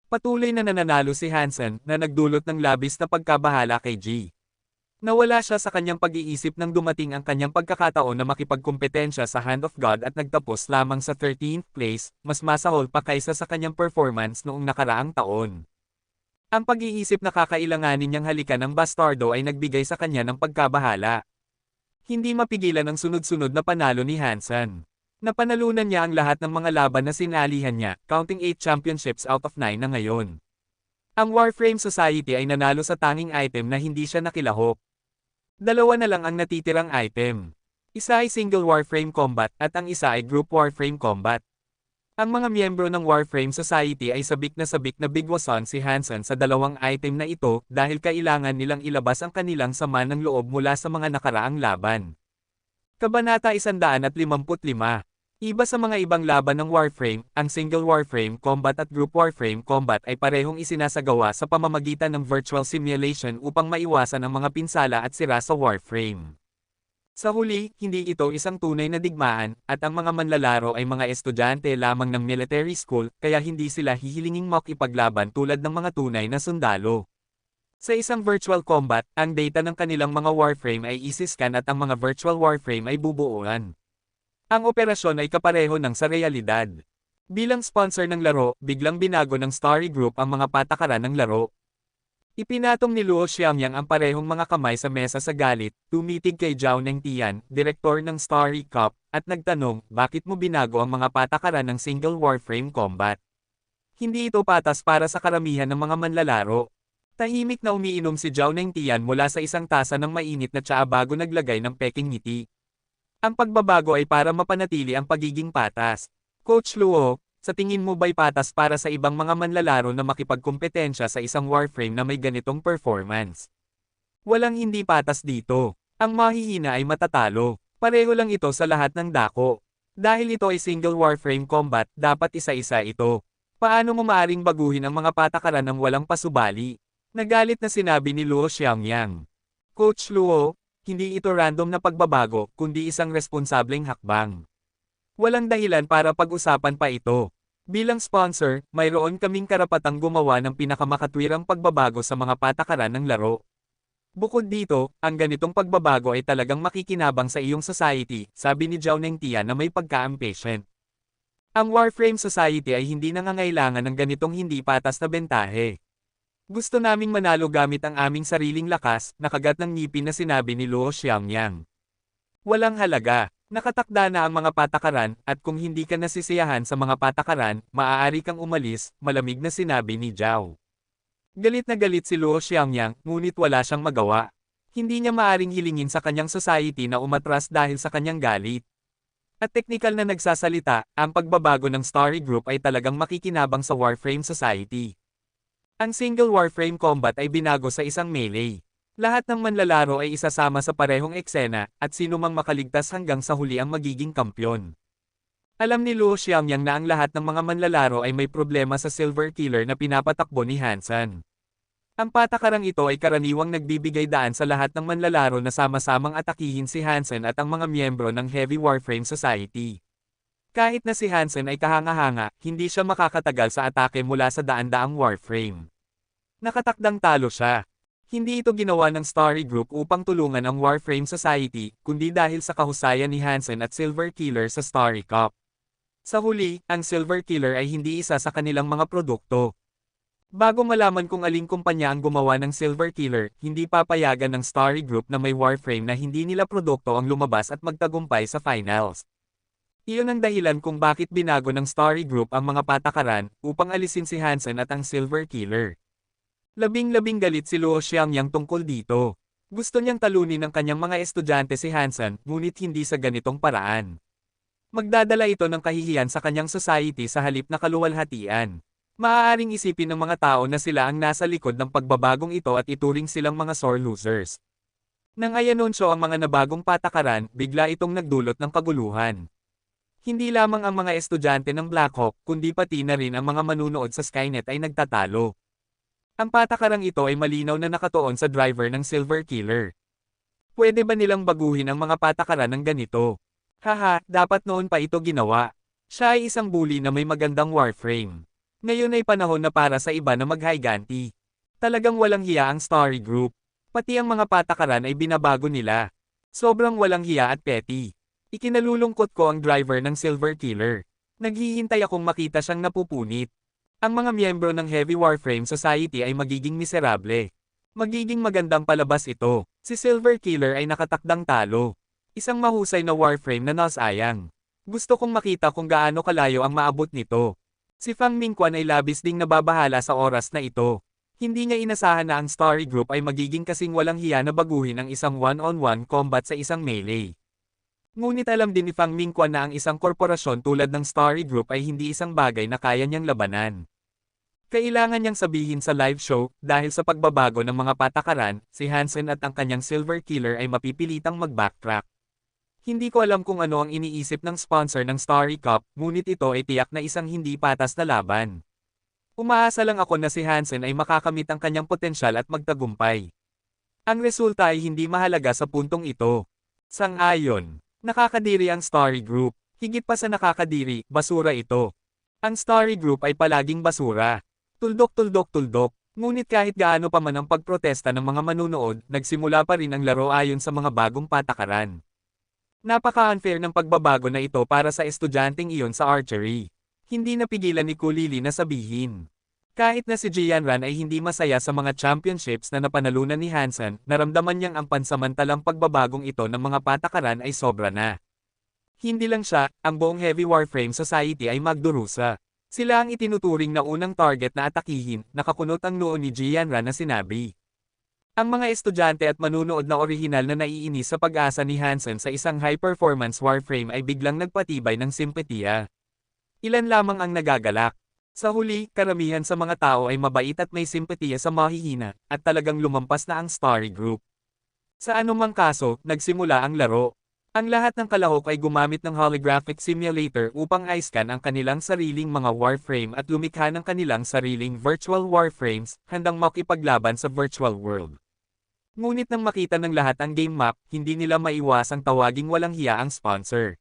Patuloy na nananalo si Hansen na nagdulot ng labis na pagkabahala kay Ji. Nawala siya sa kanyang pag-iisip nang dumating ang kanyang pagkakataon na makipagkumpetensya sa Hand of God at nagtapos lamang sa 13th place, mas masahol pa kaysa sa kanyang performance noong nakaraang taon. Ang pag-iisip na kakailanganin niyang halikan ng bastardo ay nagbigay sa kanya ng pagkabahala. Hindi mapigilan ang sunod-sunod na panalo ni Hansen. Napanalunan niya ang lahat ng mga laban na sinalihan niya, counting 8 championships out of 9 na ngayon. Ang Warframe Society ay nanalo sa tanging item na hindi siya nakilahok. Dalawa na lang ang natitirang item. Isa ay Single Warframe Combat at ang isa ay Group Warframe Combat. Ang mga miyembro ng Warframe Society ay sabik na bigwasan si Hansen sa dalawang item na ito dahil kailangan nilang ilabas ang kanilang sama ng loob mula sa mga nakaraang laban. Kabanata 155. Iba sa mga ibang laban ng Warframe, ang Single Warframe Combat at Group Warframe Combat ay parehong isinasagawa sa pamamagitan ng virtual simulation upang maiwasan ang mga pinsala at sira sa Warframe. Sa huli, hindi ito isang tunay na digmaan, at ang mga manlalaro ay mga estudyante lamang ng military school, kaya hindi sila hihilinging makipaglaban tulad ng mga tunay na sundalo. Sa isang virtual combat, ang data ng kanilang mga Warframe ay isiscan at ang mga virtual Warframe ay bubuuan. Ang operasyon ay kapareho ng sa realidad. Bilang sponsor ng laro, biglang binago ng Starry Group ang mga patakaran ng laro. Ipinatong ni Luo Xiaomiang ang parehong mga kamay sa mesa sa galit, tumitig kay Zhao Nengtian, direktor ng Starry Cup, at nagtanong, bakit mo binago ang mga patakaran ng Single Warframe Combat? Hindi ito patas para sa karamihan ng mga manlalaro. Tahimik na umiinom si Zhao Nengtian mula sa isang tasa ng mainit na tsaa bago naglagay ng peking ngiti. Ang pagbabago ay para mapanatili ang pagiging patas. Coach Luo, sa tingin mo ba'y patas para sa ibang mga manlalaro na makipagkumpetensya sa isang Warframe na may ganitong performance? Walang hindi patas dito. Ang mahihina ay matatalo. Pareho lang ito sa lahat ng dako. Dahil ito ay Single Warframe Combat, dapat isa-isa ito. Paano mo maaring baguhin ang mga patakaran ng walang pasubali? Nagalit na sinabi ni Luo Xiaomiang. Coach Luo, hindi ito random na pagbabago, kundi isang responsableng hakbang. Walang dahilan para pag-usapan pa ito. Bilang sponsor, mayroon kaming karapatang gumawa ng pinakamakatwirang pagbabago sa mga patakaran ng laro. Bukod dito, ang ganitong pagbabago ay talagang makikinabang sa iyong society, sabi ni Zhao Nengtian na may pagka-impatient. Ang Warframe Society ay hindi nangangailangan ng ganitong hindi patas na bentahe. Gusto naming manalo gamit ang aming sariling lakas, nakagat ng ngipin na sinabi ni Luo Xiaomiang. Walang halaga, nakatakda na ang mga patakaran, at kung hindi ka nasisiyahan sa mga patakaran, maaari kang umalis, malamig na sinabi ni Zhao. Galit na galit si Luo Xiaomiang, ngunit wala siyang magawa. Hindi niya maaring hilingin sa kanyang society na umatras dahil sa kanyang galit. At teknikal na nagsasalita, ang pagbabago ng Starry Group ay talagang makikinabang sa Warframe Society. Ang Single Warframe Combat ay binago sa isang melee. Lahat ng manlalaro ay isasama sa parehong eksena, at sino mang makaligtas hanggang sa huli ang magiging kampyon. Alam ni Luo Xiaomiang na ang lahat ng mga manlalaro ay may problema sa Silver Killer na pinapatakbo ni Hansen. Ang patakarang ito ay karaniwang nagbibigay daan sa lahat ng manlalaro na sama-samang atakihin si Hansen at ang mga miyembro ng Heavy Warframe Society. Kahit na si Hansen ay kahanga-hanga, hindi siya makakatagal sa atake mula sa daan-daang Warframe. Nakatakdang talo siya. Hindi ito ginawa ng Starry Group upang tulungan ang Warframe Society, kundi dahil sa kahusayan ni Hansen at Silver Killer sa Starry Cup. Sa huli, ang Silver Killer ay hindi isa sa kanilang mga produkto. Bago malaman kung aling kumpanya ang gumawa ng Silver Killer, hindi papayagan ng Starry Group na may Warframe na hindi nila produkto ang lumabas at magtagumpay sa finals. Iyon ang dahilan kung bakit binago ng Starry Group ang mga patakaran, upang alisin si Hansen at ang Silver Killer. Labing-labing galit si Luo Xiaomiang tungkol dito. Gusto niyang talunin ng kanyang mga estudyante si Hansen, ngunit hindi sa ganitong paraan. Magdadala ito ng kahihiyan sa kanyang society sa halip na kaluwalhatian. Maaaring isipin ng mga tao na sila ang nasa likod ng pagbabagong ito at ituring silang mga sore losers. Nang ayanunsyo ang mga nabagong patakaran, bigla itong nagdulot ng kaguluhan. Hindi lamang ang mga estudyante ng Blackhawk, kundi pati na rin ang mga manunood sa Skynet ay nagtatalo. Ang patakarang ito ay malinaw na nakatuon sa driver ng Silver Killer. Pwede ba nilang baguhin ang mga patakaran ng ganito? Haha, dapat noon pa ito ginawa. Siya ay isang bully na may magandang Warframe. Ngayon ay panahon na para sa iba na maghiganti. Talagang walang hiya ang Starry Group. Pati ang mga patakaran ay binabago nila. Sobrang walang hiya at petty. Ikinalulungkot ko ang driver ng Silver Killer. Naghihintay akong makita siyang napupunit. Ang mga miyembro ng Heavy Warframe Society ay magiging miserable. Magiging magandang palabas ito. Si Silver Killer ay nakatakdang talo. Isang mahusay na Warframe na nasayang. Gusto kong makita kung gaano kalayo ang maabot nito. Si Fang Mingquan ay labis ding nababahala sa oras na ito. Hindi niya inasahan na ang Starry Group ay magiging kasing walang hiya na baguhin ang isang one-on-one combat sa isang melee. Ngunit alam din ni Fang Mingquan na ang isang korporasyon tulad ng Starry Group ay hindi isang bagay na kaya niyang labanan. Kailangan niyang sabihin sa live show, dahil sa pagbabago ng mga patakaran, si Hansen at ang kanyang Silver Killer ay mapipilitang mag-backtrack. Hindi ko alam kung ano ang iniisip ng sponsor ng Starry Cup, ngunit ito ay tiyak na isang hindi patas na laban. Umaasa lang ako na si Hansen ay makakamit ang kanyang potensyal at magtagumpay. Ang resulta ay hindi mahalaga sa puntong ito. Sang-ayon, nakakadiri ang Starry Group. Higit pa sa nakakadiri, basura ito. Ang Starry Group ay palaging basura. Tuldok-tuldok-tuldok. Ngunit kahit gaano pa man ang pagprotesta ng mga manunood, nagsimula pa rin ang laro ayon sa mga bagong patakaran. Napaka-unfair ng pagbabago na ito para sa estudyanteng iyon sa archery. Hindi napigilan ni Kulili na sabihin. Kahit na si Jianran ay hindi masaya sa mga championships na napanalunan ni Hansen, naramdaman niyang ang pansamantalang pagbabagong ito ng mga patakaran ay sobra na. Hindi lang siya, ang buong Heavy Warframe Society ay magdurusa. Sila ang itinuturing na unang target na atakihin, nakakunot ang noo ni Jianran na sinabi. Ang mga estudyante at manunood na orihinal na naiinis sa pag-asa ni Hansen sa isang high-performance Warframe ay biglang nagpatibay ng simpatiya. Ilan lamang ang nagagalak. Sa huli, karamihan sa mga tao ay mabait at may simpatiya sa mahihina, at talagang lumampas na ang Starry Group. Sa anumang kaso, nagsimula ang laro. Ang lahat ng kalahok ay gumamit ng holographic simulator upang i-scan ang kanilang sariling mga Warframe at lumikha ng kanilang sariling virtual Warframes, handang makipaglaban sa virtual world. Ngunit nang makita ng lahat ang game map, hindi nila maiwasang tawaging walang hiya ang sponsor.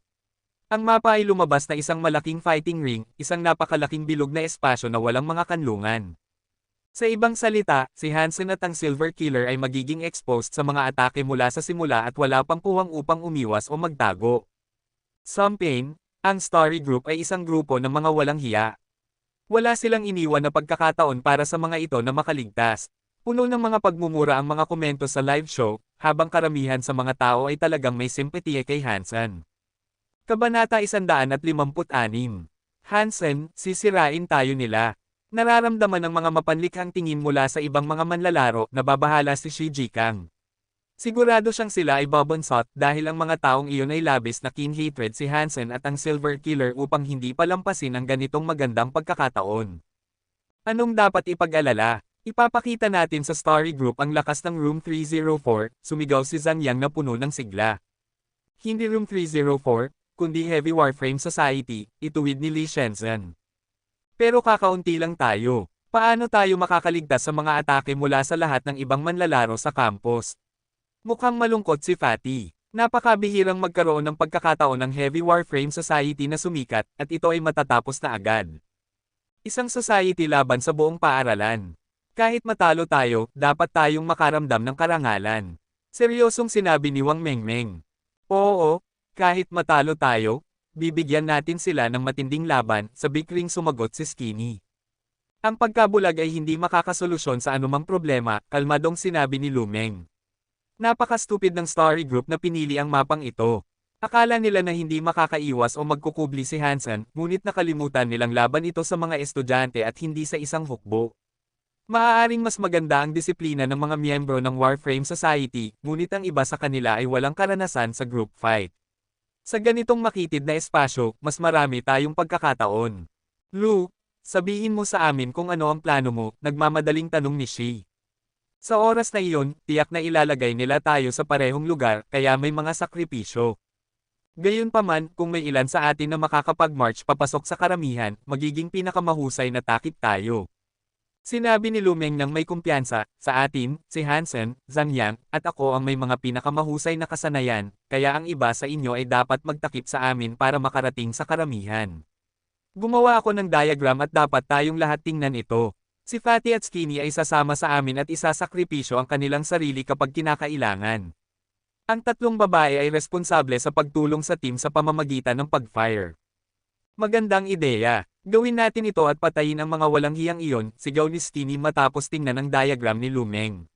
Ang mapa ay lumabas na isang malaking fighting ring, isang napakalaking bilog na espasyo na walang mga kanlungan. Sa ibang salita, si Hansen at ang Silver Killer ay magiging exposed sa mga atake mula sa simula at wala pang puwang upang umiwas o magtago. Something, ang Starry Group ay isang grupo ng mga walang hiya. Wala silang iniwan na pagkakataon para sa mga ito na makaligtas. Puno ng mga pagmumura ang mga komento sa live show, habang karamihan sa mga tao ay talagang may simpatiya kay Hansen. Kabanata 156. Hansen, sisirain tayo nila. Nararamdaman ng mga mapanlikhang tingin mula sa ibang mga manlalaro na babahala si Shi Jikang. Sigurado siyang sila ay bobonsot dahil ang mga taong iyon ay labis na keen hatred si Hansen at ang Silver Killer upang hindi palampasin ang ganitong magandang pagkakataon. Anong dapat ipag-alala? Ipapakita natin sa Starry Group ang lakas ng Room 304, sumigaw si Zhang Yang na puno ng sigla. Hindi Room 304, kundi Heavy Warframe Society, ituwid ni Li Shenzhen. Pero kakaunti lang tayo. Paano tayo makakaligtas sa mga atake mula sa lahat ng ibang manlalaro sa campus? Mukhang malungkot si Fatty. Napakabihirang magkaroon ng pagkakataon ng Heavy Warframe Society na sumikat, at ito ay matatapos na agad. Isang society laban sa buong paaralan. Kahit matalo tayo, dapat tayong makaramdam ng karangalan. Seryosong sinabi ni Wang Mengmeng. Oo, kahit matalo tayo, bibigyan natin sila ng matinding laban, sa bikring sumagot si Skinny. Ang pagkabulag ay hindi makakasolusyon sa anumang problema, kalmadong sinabi ni Lumeng. Napaka-stupid ng Starry Group na pinili ang mapang ito. Akala nila na hindi makakaiwas o magkukubli si Hansen, ngunit nakalimutan nilang laban ito sa mga estudyante at hindi sa isang hukbo. Maaaring mas maganda ang disiplina ng mga miyembro ng Warframe Society, ngunit ang iba sa kanila ay walang karanasan sa group fight. Sa ganitong makitid na espasyo, mas marami tayong pagkakataon. Lu, sabihin mo sa amin kung ano ang plano mo, nagmamadaling tanong ni Shi. Sa oras na iyon, tiyak na ilalagay nila tayo sa parehong lugar, kaya may mga sakripisyo. Gayunpaman, kung may ilan sa atin na makakapag-march papasok sa karamihan, magiging pinakamahusay na takip tayo. Sinabi ni Lumeng nang may kumpiyansa, sa atin, si Hansen, Zhang Yang, at ako ang may mga pinakamahusay na kasanayan, kaya ang iba sa inyo ay dapat magtakip sa amin para makarating sa karamihan. Gumawa ako ng diagram at dapat tayong lahat tingnan ito. Si Fatty at Skinny ay sasama sa amin at isasakripisyo ang kanilang sarili kapag kinakailangan. Ang tatlong babae ay responsable sa pagtulong sa team sa pamamagitan ng pag-fire. Magandang ideya. Gawin natin ito at patayin ang mga walang hiyang iyon, sigaw ni Skinny matapos tingnan ang diagram ni Lumeng.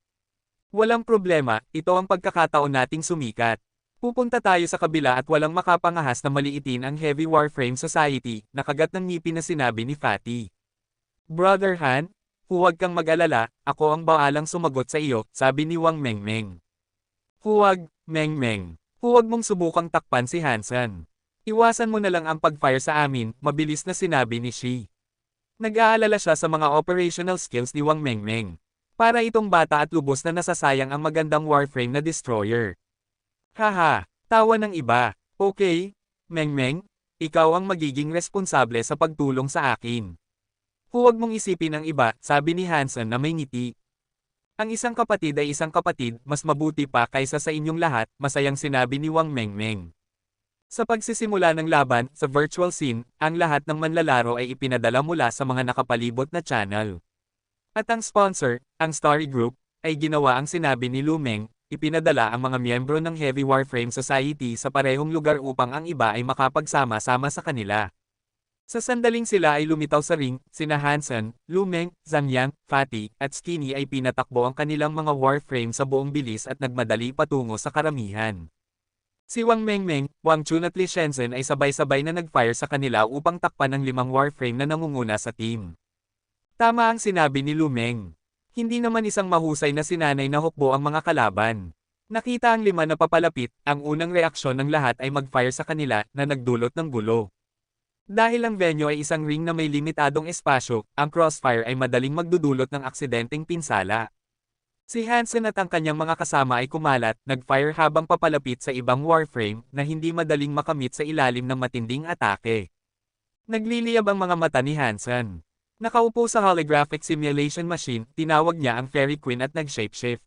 Walang problema, ito ang pagkakataon nating sumikat. Pupunta tayo sa kabila at walang makapangahas na maliitin ang Heavy Warframe Society, nakagat ng ngipin na sinabi ni Fatty. Brother Han, huwag kang mag-alala, ako ang baalang sumagot sa iyo, sabi ni Wang Mengmeng. Huwag, Mengmeng. Huwag mong subukang takpan si Hansen. Iwasan mo na lang ang pag-fire sa amin, mabilis na sinabi ni Shi. Nag-aalala siya sa mga operational skills ni Wang Mengmeng. Para itong bata at lubos na nasasayang ang magandang Warframe na destroyer. Haha, tawa ng iba. Okay, Mengmeng, ikaw ang magiging responsable sa pagtulong sa akin. Huwag mong isipin ang iba, sabi ni Hansen na may ngiti. Ang isang kapatid ay isang kapatid, mas mabuti pa kaysa sa inyong lahat, masayang sinabi ni Wang Mengmeng. Sa pagsisimula ng laban, sa virtual scene, ang lahat ng manlalaro ay ipinadala mula sa mga nakapalibot na channel. At ang sponsor, ang Story Group, ay ginawa ang sinabi ni Lumeng, ipinadala ang mga miyembro ng Heavy Warframe Society sa parehong lugar upang ang iba ay makapagsama-sama sa kanila. Sa sandaling sila ay lumitaw sa ring, sina Hansen, Lumeng, Zhang Yang, Fatty, at Skinny ay pinatakbo ang kanilang mga Warframe sa buong bilis at nagmadali patungo sa karamihan. Si Wang Mengmeng, Wang Chun at Li Shenzhen ay sabay-sabay na nag-fire sa kanila upang takpan ang 5 Warframe na nangunguna sa team. Tama ang sinabi ni Lumeng. Hindi naman isang mahusay na sinanay na hukbo ang mga kalaban. Nakita ang 5 na papalapit, ang unang reaksyon ng lahat ay mag-fire sa kanila na nagdulot ng gulo. Dahil ang venue ay isang ring na may limitadong espasyo, ang crossfire ay madaling magdudulot ng aksidenteng pinsala. Si Hansen at ang kanyang mga kasama ay kumalat, nag-fire habang papalapit sa ibang Warframe na hindi madaling makamit sa ilalim ng matinding atake. Nagliliyab ang mga mata ni Hansen. Nakaupo sa holographic simulation machine, tinawag niya ang Fairy Queen at nag-shapeshift.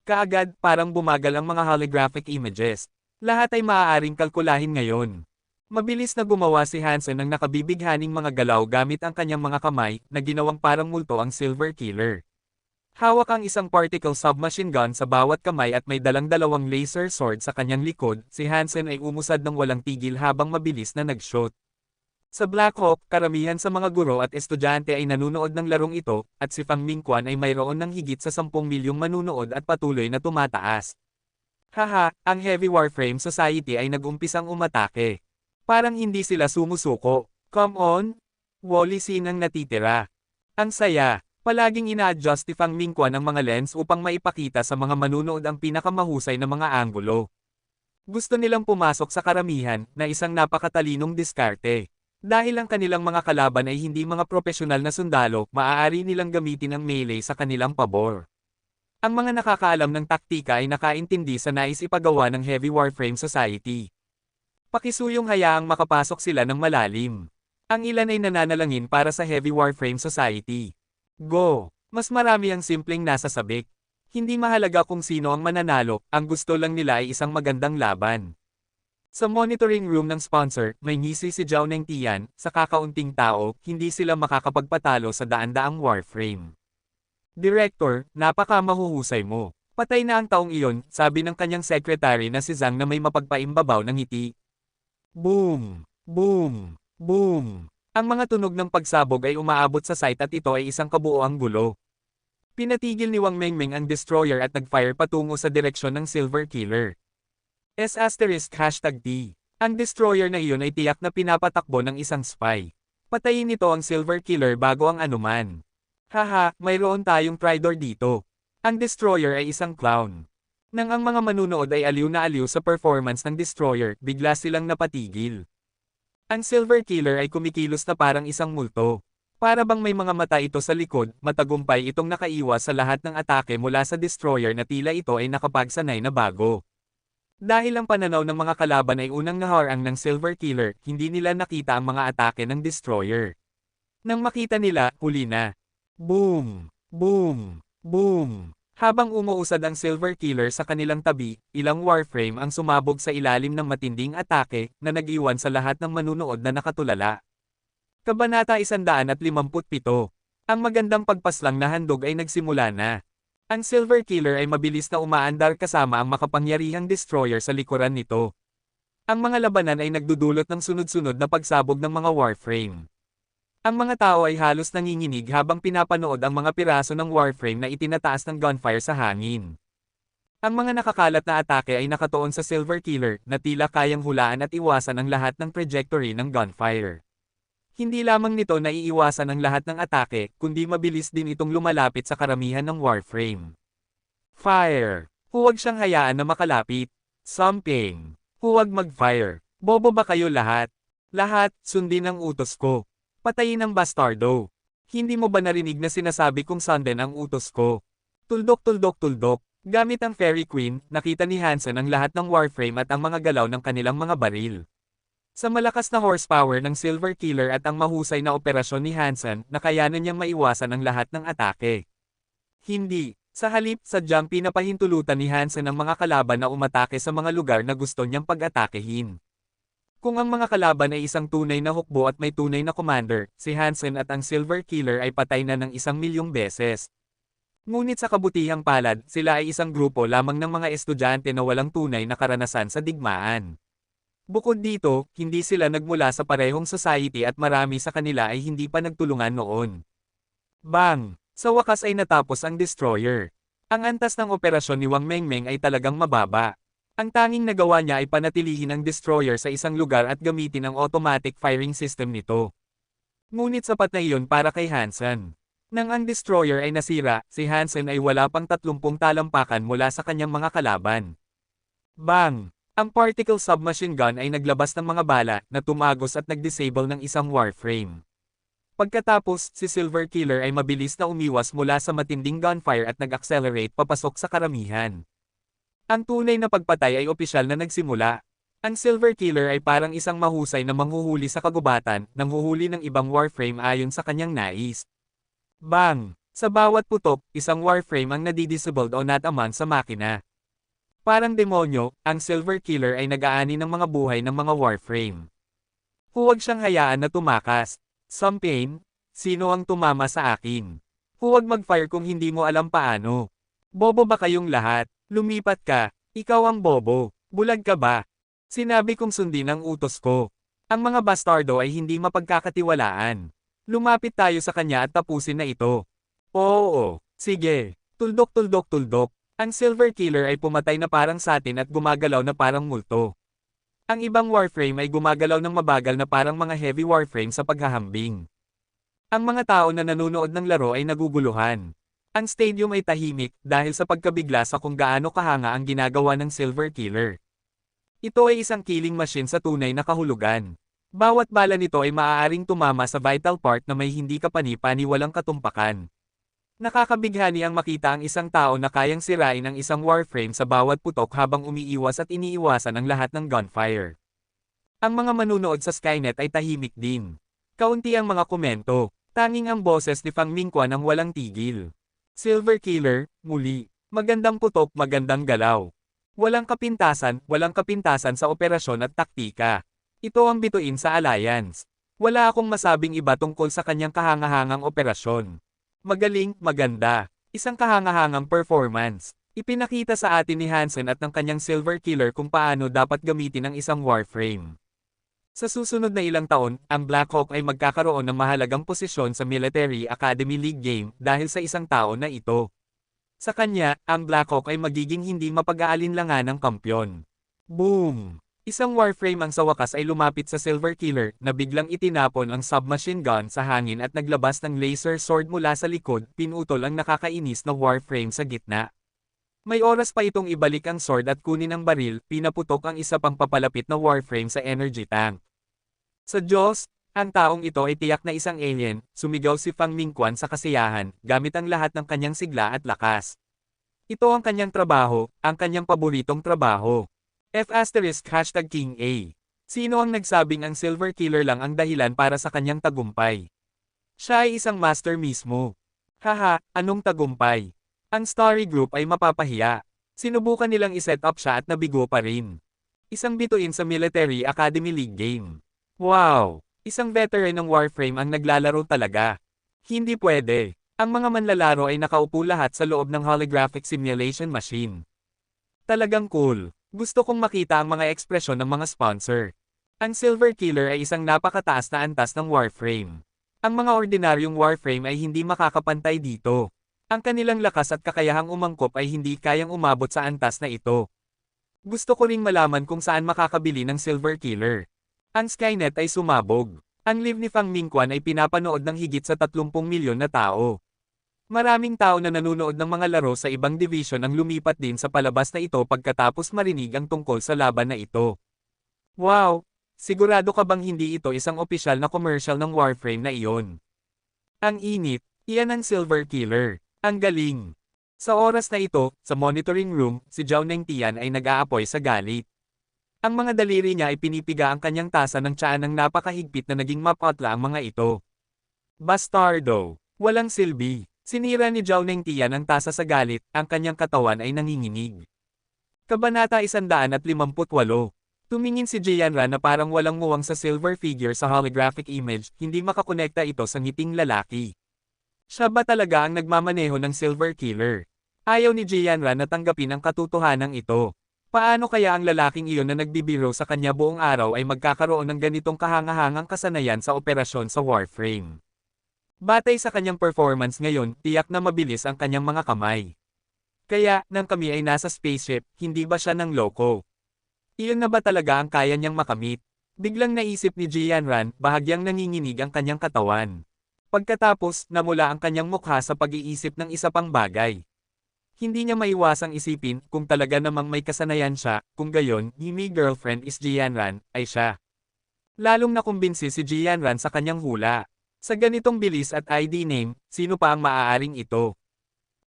Kaagad, parang bumagal ang mga holographic images. Lahat ay maaaring kalkulahin ngayon. Mabilis na gumawa si Hansen ng nakabibighaning mga galaw gamit ang kanyang mga kamay, na ginawang parang multo ang Silver Killer. Hawak ang isang particle submachine gun sa bawat kamay at may dalang 2 laser sword sa kanyang likod, si Hansen ay umusad ng walang tigil habang mabilis na nag-shoot. Sa Black Hawk, karamihan sa mga guro at estudyante ay nanunood ng larong ito, at si Fang Mingquan ay mayroon ng higit sa 10 milyong manunood at patuloy na tumataas. Haha, ang Heavy Warframe Society ay nag-umpisang umatake. Parang hindi sila sumusuko. Come on! Wally Sin ang natitira. Ang saya. Palaging ina-adjust ni Fang Mingquan ang mga lens upang maipakita sa mga manunood ang pinakamahusay na mga anggulo. Gusto nilang pumasok sa karamihan, na isang napakatalinong diskarte. Dahil ang kanilang mga kalaban ay hindi mga propesyonal na sundalo, maaari nilang gamitin ang melee sa kanilang pabor. Ang mga nakakaalam ng taktika ay nakaintindi sa nais ipagawa ng Heavy Warframe Society. Pakisuyong hayaang makapasok sila ng malalim. Ang ilan ay nananalangin para sa Heavy Warframe Society. Go! Mas marami ang simpleng nasa sabik. Hindi mahalaga kung sino ang mananalo, ang gusto lang nila ay isang magandang laban. Sa monitoring room ng sponsor, may ngisi si Zhao Nengtian, sa kakaunting tao, hindi sila makakapagpatalo sa daan-daang Warframe. Director, napaka-mahuhusay mo. Patay na ang taong iyon, sabi ng kanyang secretary na si Zhang na may mapagpaimbabaw ng ngiti. Boom! Boom! Boom! Ang mga tunog ng pagsabog ay umaabot sa site at ito ay isang kabuoang gulo. Pinatigil ni Wang Mengmeng ang destroyer at nag-fire patungo sa direksyon ng Silver Killer. *T. Ang destroyer na iyon ay tiyak na pinapatakbo ng isang spy. Patayin nito ang Silver Killer bago ang anuman. Haha, mayroon tayong traitor dito. Ang destroyer ay isang clown. Nang ang mga manunood ay aliw na aliw sa performance ng destroyer, bigla silang napatigil. Ang Silver Killer ay kumikilos na parang isang multo. Para bang may mga mata ito sa likod, matagumpay itong nakaiwas sa lahat ng atake mula sa destroyer na tila ito ay nakapagsanay na bago. Dahil ang pananaw ng mga kalaban ay unang naharang ng Silver Killer, hindi nila nakita ang mga atake ng destroyer. Nang makita nila, huli na. Boom! Boom! Boom! Habang umuusad ang Silver Killer sa kanilang tabi, ilang Warframe ang sumabog sa ilalim ng matinding atake, na nag-iwan sa lahat ng manunood na nakatulala. Kabanata 157. Ang magandang pagpaslang na handog ay nagsimula na. Ang Silver Killer ay mabilis na umaandar kasama ang makapangyarihang destroyer sa likuran nito. Ang mga labanan ay nagdudulot ng sunod-sunod na pagsabog ng mga Warframe. Ang mga tao ay halos nanginginig habang pinapanood ang mga piraso ng Warframe na itinataas ng gunfire sa hangin. Ang mga nakakalat na atake ay nakatuon sa Silver Killer na tila kayang hulaan at iwasan ang lahat ng trajectory ng gunfire. Hindi lamang nito naiiwasan ang lahat ng atake, kundi mabilis din itong lumalapit sa karamihan ng Warframe. Fire! Huwag siyang hayaan na makalapit. Something! Huwag mag-fire. Bobo ba kayo lahat? Lahat, sundin ang utos ko. Patayin ang bastardo. Hindi mo ba narinig na sinasabi kong sundin ang utos ko? Tuldok tuldok tuldok. Gamit ang Fairy Queen, nakita ni Hansen ang lahat ng Warframe at ang mga galaw ng kanilang mga baril. Sa malakas na horsepower ng Silver Killer at ang mahusay na operasyon ni Hansen, nakayanan niyang maiwasan ang lahat ng atake. Hindi. Sa halip, sadyang pinapahintulutan ni Hansen ang mga kalaban na umatake sa mga lugar na gusto niyang pag-atakehin. Kung ang mga kalaban ay isang tunay na hukbo at may tunay na commander, si Hansen at ang Silver Killer ay patay na ng 1,000,000 beses. Ngunit sa kabutihang palad, sila ay isang grupo lamang ng mga estudyante na walang tunay na karanasan sa digmaan. Bukod dito, hindi sila nagmula sa parehong society at marami sa kanila ay hindi pa nagtulungan noon. Bang! Sa wakas ay natapos ang destroyer. Ang antas ng operasyon ni Wang Mengmeng ay talagang mababa. Ang tanging nagawa niya ay panatilihin ang destroyer sa isang lugar at gamitin ang automatic firing system nito. Ngunit sapat na iyon para kay Hansen. Nang ang destroyer ay nasira, si Hansen ay wala pang 30 talampakan mula sa kanyang mga kalaban. Bang! Ang particle submachine gun ay naglabas ng mga bala na tumagos at nag-disable ng isang Warframe. Pagkatapos, si Silver Killer ay mabilis na umiwas mula sa matinding gunfire at nag-accelerate papasok sa karamihan. Ang tunay na pagpatay ay opisyal na nagsimula. Ang Silver Killer ay parang isang mahusay na manghuhuli sa kagubatan, nanghuhuli ng ibang Warframe ayon sa kanyang nais. Bang! Sa bawat putok, isang Warframe ang nadidisabled o nataman sa makina. Parang demonyo, ang Silver Killer ay nag-aani ng mga buhay ng mga Warframe. Huwag siyang hayaan na tumakas. Some pain? Sino ang tumama sa akin? Huwag mag-fire kung hindi mo alam paano. Bobo ba kayong lahat? Lumipat ka. Ikaw ang bobo. Bulag ka ba? Sinabi kong sundin ang utos ko. Ang mga bastardo ay hindi mapagkakatiwalaan. Lumapit tayo sa kanya at tapusin na ito. Oo, sige. Tuldok tuldok tuldok. Ang Silver Killer ay pumatay na parang satin at gumagalaw na parang multo. Ang ibang Warframe ay gumagalaw ng mabagal na parang mga heavy Warframe sa paghahambing. Ang mga tao na nanonood ng laro ay naguguluhan. Ang stadium ay tahimik dahil sa pagkabigla sa kung gaano kahanga ang ginagawa ng Silver Killer. Ito ay isang killing machine sa tunay na kahulugan. Bawat bala nito ay maaaring tumama sa vital part na may hindi kapani-paniwalang katumpakan. Nakakabighani ang makita ang isang tao na kayang sirain ang isang Warframe sa bawat putok habang umiiwas at iniiwasan ang lahat ng gunfire. Ang mga manunood sa Skynet ay tahimik din. Kaunti ang mga komento, tanging ang boses ni Fang Mingquan ang walang tigil. Silver Killer, muli. Magandang putok, magandang galaw. Walang kapintasan sa operasyon at taktika. Ito ang bituin sa Alliance. Wala akong masabing iba tungkol sa kanyang kahangahangang operasyon. Magaling, maganda. Isang kahangahangang performance. Ipinakita sa atin ni Hansen at ng kanyang Silver Killer kung paano dapat gamitin ang isang Warframe. Sa susunod na ilang taon, ang Black Hawk ay magkakaroon ng mahalagang posisyon sa Military Academy League game dahil sa isang tao na ito. Sa kanya, ang Black Hawk ay magiging hindi mapag-aalinlangan ng kampyon. Boom! Isang Warframe ang sa wakas ay lumapit sa Silver Killer na biglang itinapon ang submachine gun sa hangin at naglabas ng laser sword mula sa likod, pinutol ang nakakainis na Warframe sa gitna. May oras pa itong ibalik ang sword at kunin ang baril, pinaputok ang isa pang papalapit na Warframe sa energy tank. Sa Diyos, ang taong ito ay tiyak na isang alien, sumigaw si Fang Mingquan sa kasiyahan, gamit ang lahat ng kanyang sigla at lakas. Ito ang kanyang trabaho, ang kanyang paboritong trabaho. #King A. Sino ang nagsabing ang Silver Killer lang ang dahilan para sa kanyang tagumpay? Siya ay isang master mismo. Haha, anong tagumpay? Ang Starry Group ay mapapahiya. Sinubukan nilang iset up siya at nabigo pa rin. Isang bituin sa Military Academy League game. Wow! Isang veteran ng Warframe ang naglalaro talaga. Hindi pwede. Ang mga manlalaro ay nakaupo lahat sa loob ng holographic simulation machine. Talagang cool. Gusto kong makita ang mga ekspresyon ng mga sponsor. Ang Silver Killer ay isang napakataas na antas ng Warframe. Ang mga ordinaryong Warframe ay hindi makakapantay dito. Ang kanilang lakas at kakayahang umangkop ay hindi kayang umabot sa antas na ito. Gusto ko ring malaman kung saan makakabili ng Silver Killer. Ang Skynet ay sumabog. Ang live ni Fang Mingquan ay pinapanood ng higit sa 30 milyon na tao. Maraming tao na nanonood ng mga laro sa ibang division ang lumipat din sa palabas na ito pagkatapos marinig ang tungkol sa laban na ito. Wow! Sigurado ka bang hindi ito isang opisyal na commercial ng Warframe na iyon? Ang init, iyan ang Silver Killer. Ang galing! Sa oras na ito, sa monitoring room, si Zhao Nengtian ay nag-aapoy sa galit. Ang mga daliri niya ay pinipiga ang kanyang tasa ng tiyaan ng napakahigpit na naging mapatla ang mga ito. Bastardo! Walang silbi. Sinira ni Zhao Nengtian ang tasa sa galit, ang kanyang katawan ay nanginginig. Kabanata 158. Tumingin si Jianran na parang walang muwang sa silver figure sa holographic image, hindi makakonekta ito sa ngiting lalaki. Siya ba talaga ang nagmamaneho ng Silver Killer? Ayaw ni Jianran na tanggapin ang katotohanan ito. Paano kaya ang lalaking iyon na nagbibiro sa kanya buong araw ay magkakaroon ng ganitong kahangahangang kasanayan sa operasyon sa Warframe? Batay sa kanyang performance ngayon, tiyak na mabilis ang kanyang mga kamay. Kaya, nang kami ay nasa spaceship, hindi ba siya nang loko? Iyon na ba talaga ang kaya niyang makamit? Biglang naisip ni Jianran, bahagyang nanginginig ang kanyang katawan. Pagkatapos, namula ang kanyang mukha sa pag-iisip ng isa pang bagay. Hindi niya maiwasang isipin, kung talaga namang may kasanayan siya, kung gayon, my girlfriend is Jianran, ay siya. Lalong nakumbinsi si Jianran sa kanyang hula. Sa ganitong bilis at ID name, sino pa ang maaaring ito?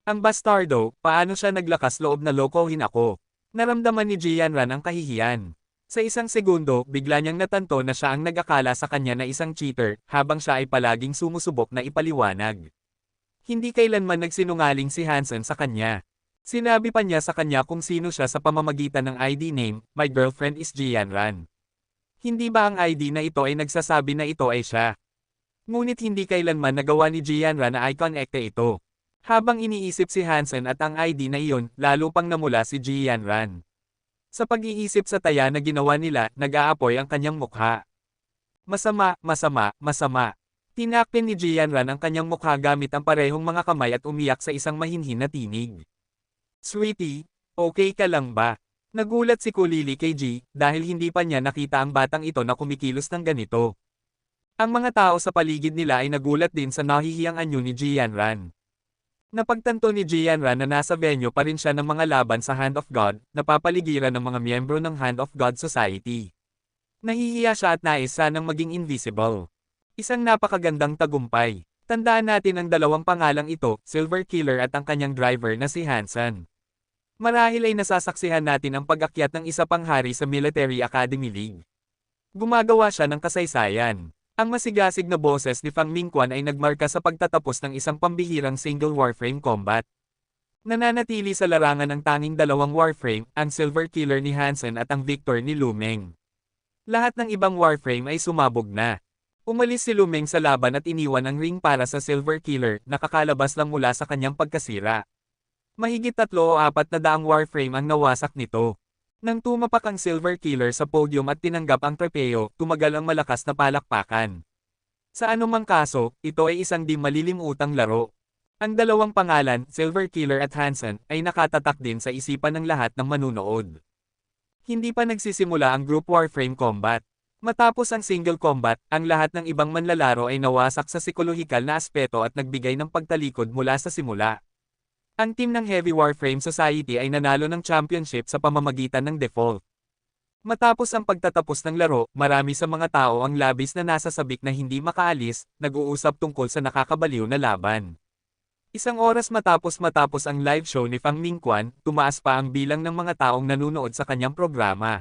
Ang bastardo, paano siya naglakas loob na lokohin ako? Naramdaman ni Jianran ang kahihiyan. Sa isang segundo, bigla niyang natanto na siya ang nag-akala sa kanya na isang cheater, habang siya ay palaging sumusubok na ipaliwanag. Hindi kailanman nagsinungaling si Hansen sa kanya. Sinabi pa niya sa kanya kung sino siya sa pamamagitan ng ID name, my girlfriend is Jianran. Hindi ba ang ID na ito ay nagsasabi na ito ay siya? Ngunit hindi kailanman nagawa ni Jianran na i-connecte ito. Habang iniisip si Hansen at ang ID na iyon, lalo pang namula si Jianran. Sa pag-iisip sa taya na ginawa nila, nag-aapoy ang kanyang mukha. Masama, masama, masama. Tinakpin ni Jianran ang kanyang mukha gamit ang parehong mga kamay at umiyak sa isang mahinhin na tinig. Sweetie, okay ka lang ba? Nagulat si Kulili kay Ji, dahil hindi pa niya nakita ang batang ito na kumikilos ng ganito. Ang mga tao sa paligid nila ay nagulat din sa nahihiyang anyo ni Jianran. Napagtanto ni Jianran na nasa venue pa rin siya ng mga laban sa Hand of God, napapaligiran ng mga miyembro ng Hand of God Society. Nahihiya siya at nais sanang maging invisible. Isang napakagandang tagumpay. Tandaan natin ang dalawang pangalang ito, Silver Killer at ang kanyang driver na si Hansen. Marahil ay nasasaksihan natin ang pag-akyat ng isa pang hari sa Military Academy League. Gumagawa siya ng kasaysayan. Ang masigasig na boses ni Fang Mingquan ay nagmarka sa pagtatapos ng isang pambihirang single Warframe combat. Nananatili sa larangan ang tanging dalawang Warframe, ang Silver Killer ni Hansen at ang Victor ni Lu Meng. Lahat ng ibang Warframe ay sumabog na. Umalis si Lu Meng sa laban at iniwan ang ring para sa Silver Killer, nakakalabas lang mula sa kanyang pagkasira. Mahigit 3 o 4 na daang Warframe ang nawasak nito. Nang tumapak ang Silver Killer sa podium at tinanggap ang trofeo, tumagal ang malakas na palakpakan. Sa anumang kaso, ito ay isang di malilimutang laro. Ang dalawang pangalan, Silver Killer at Hansen, ay nakatatak din sa isipan ng lahat ng manunood. Hindi pa nagsisimula ang group Warframe combat. Matapos ang single combat, ang lahat ng ibang manlalaro ay nawasak sa psikolohikal na aspeto at nagbigay ng pagtalikod mula sa simula. Ang team ng Heavy Warframe Society ay nanalo ng championship sa pamamagitan ng default. Matapos ang pagtatapos ng laro, marami sa mga tao ang labis na nasa sabik na hindi makaalis, nag-uusap tungkol sa nakakabaliw na laban. Isang oras matapos ang live show ni Fang Mingquan, tumaas pa ang bilang ng mga taong nanunood sa kanyang programa.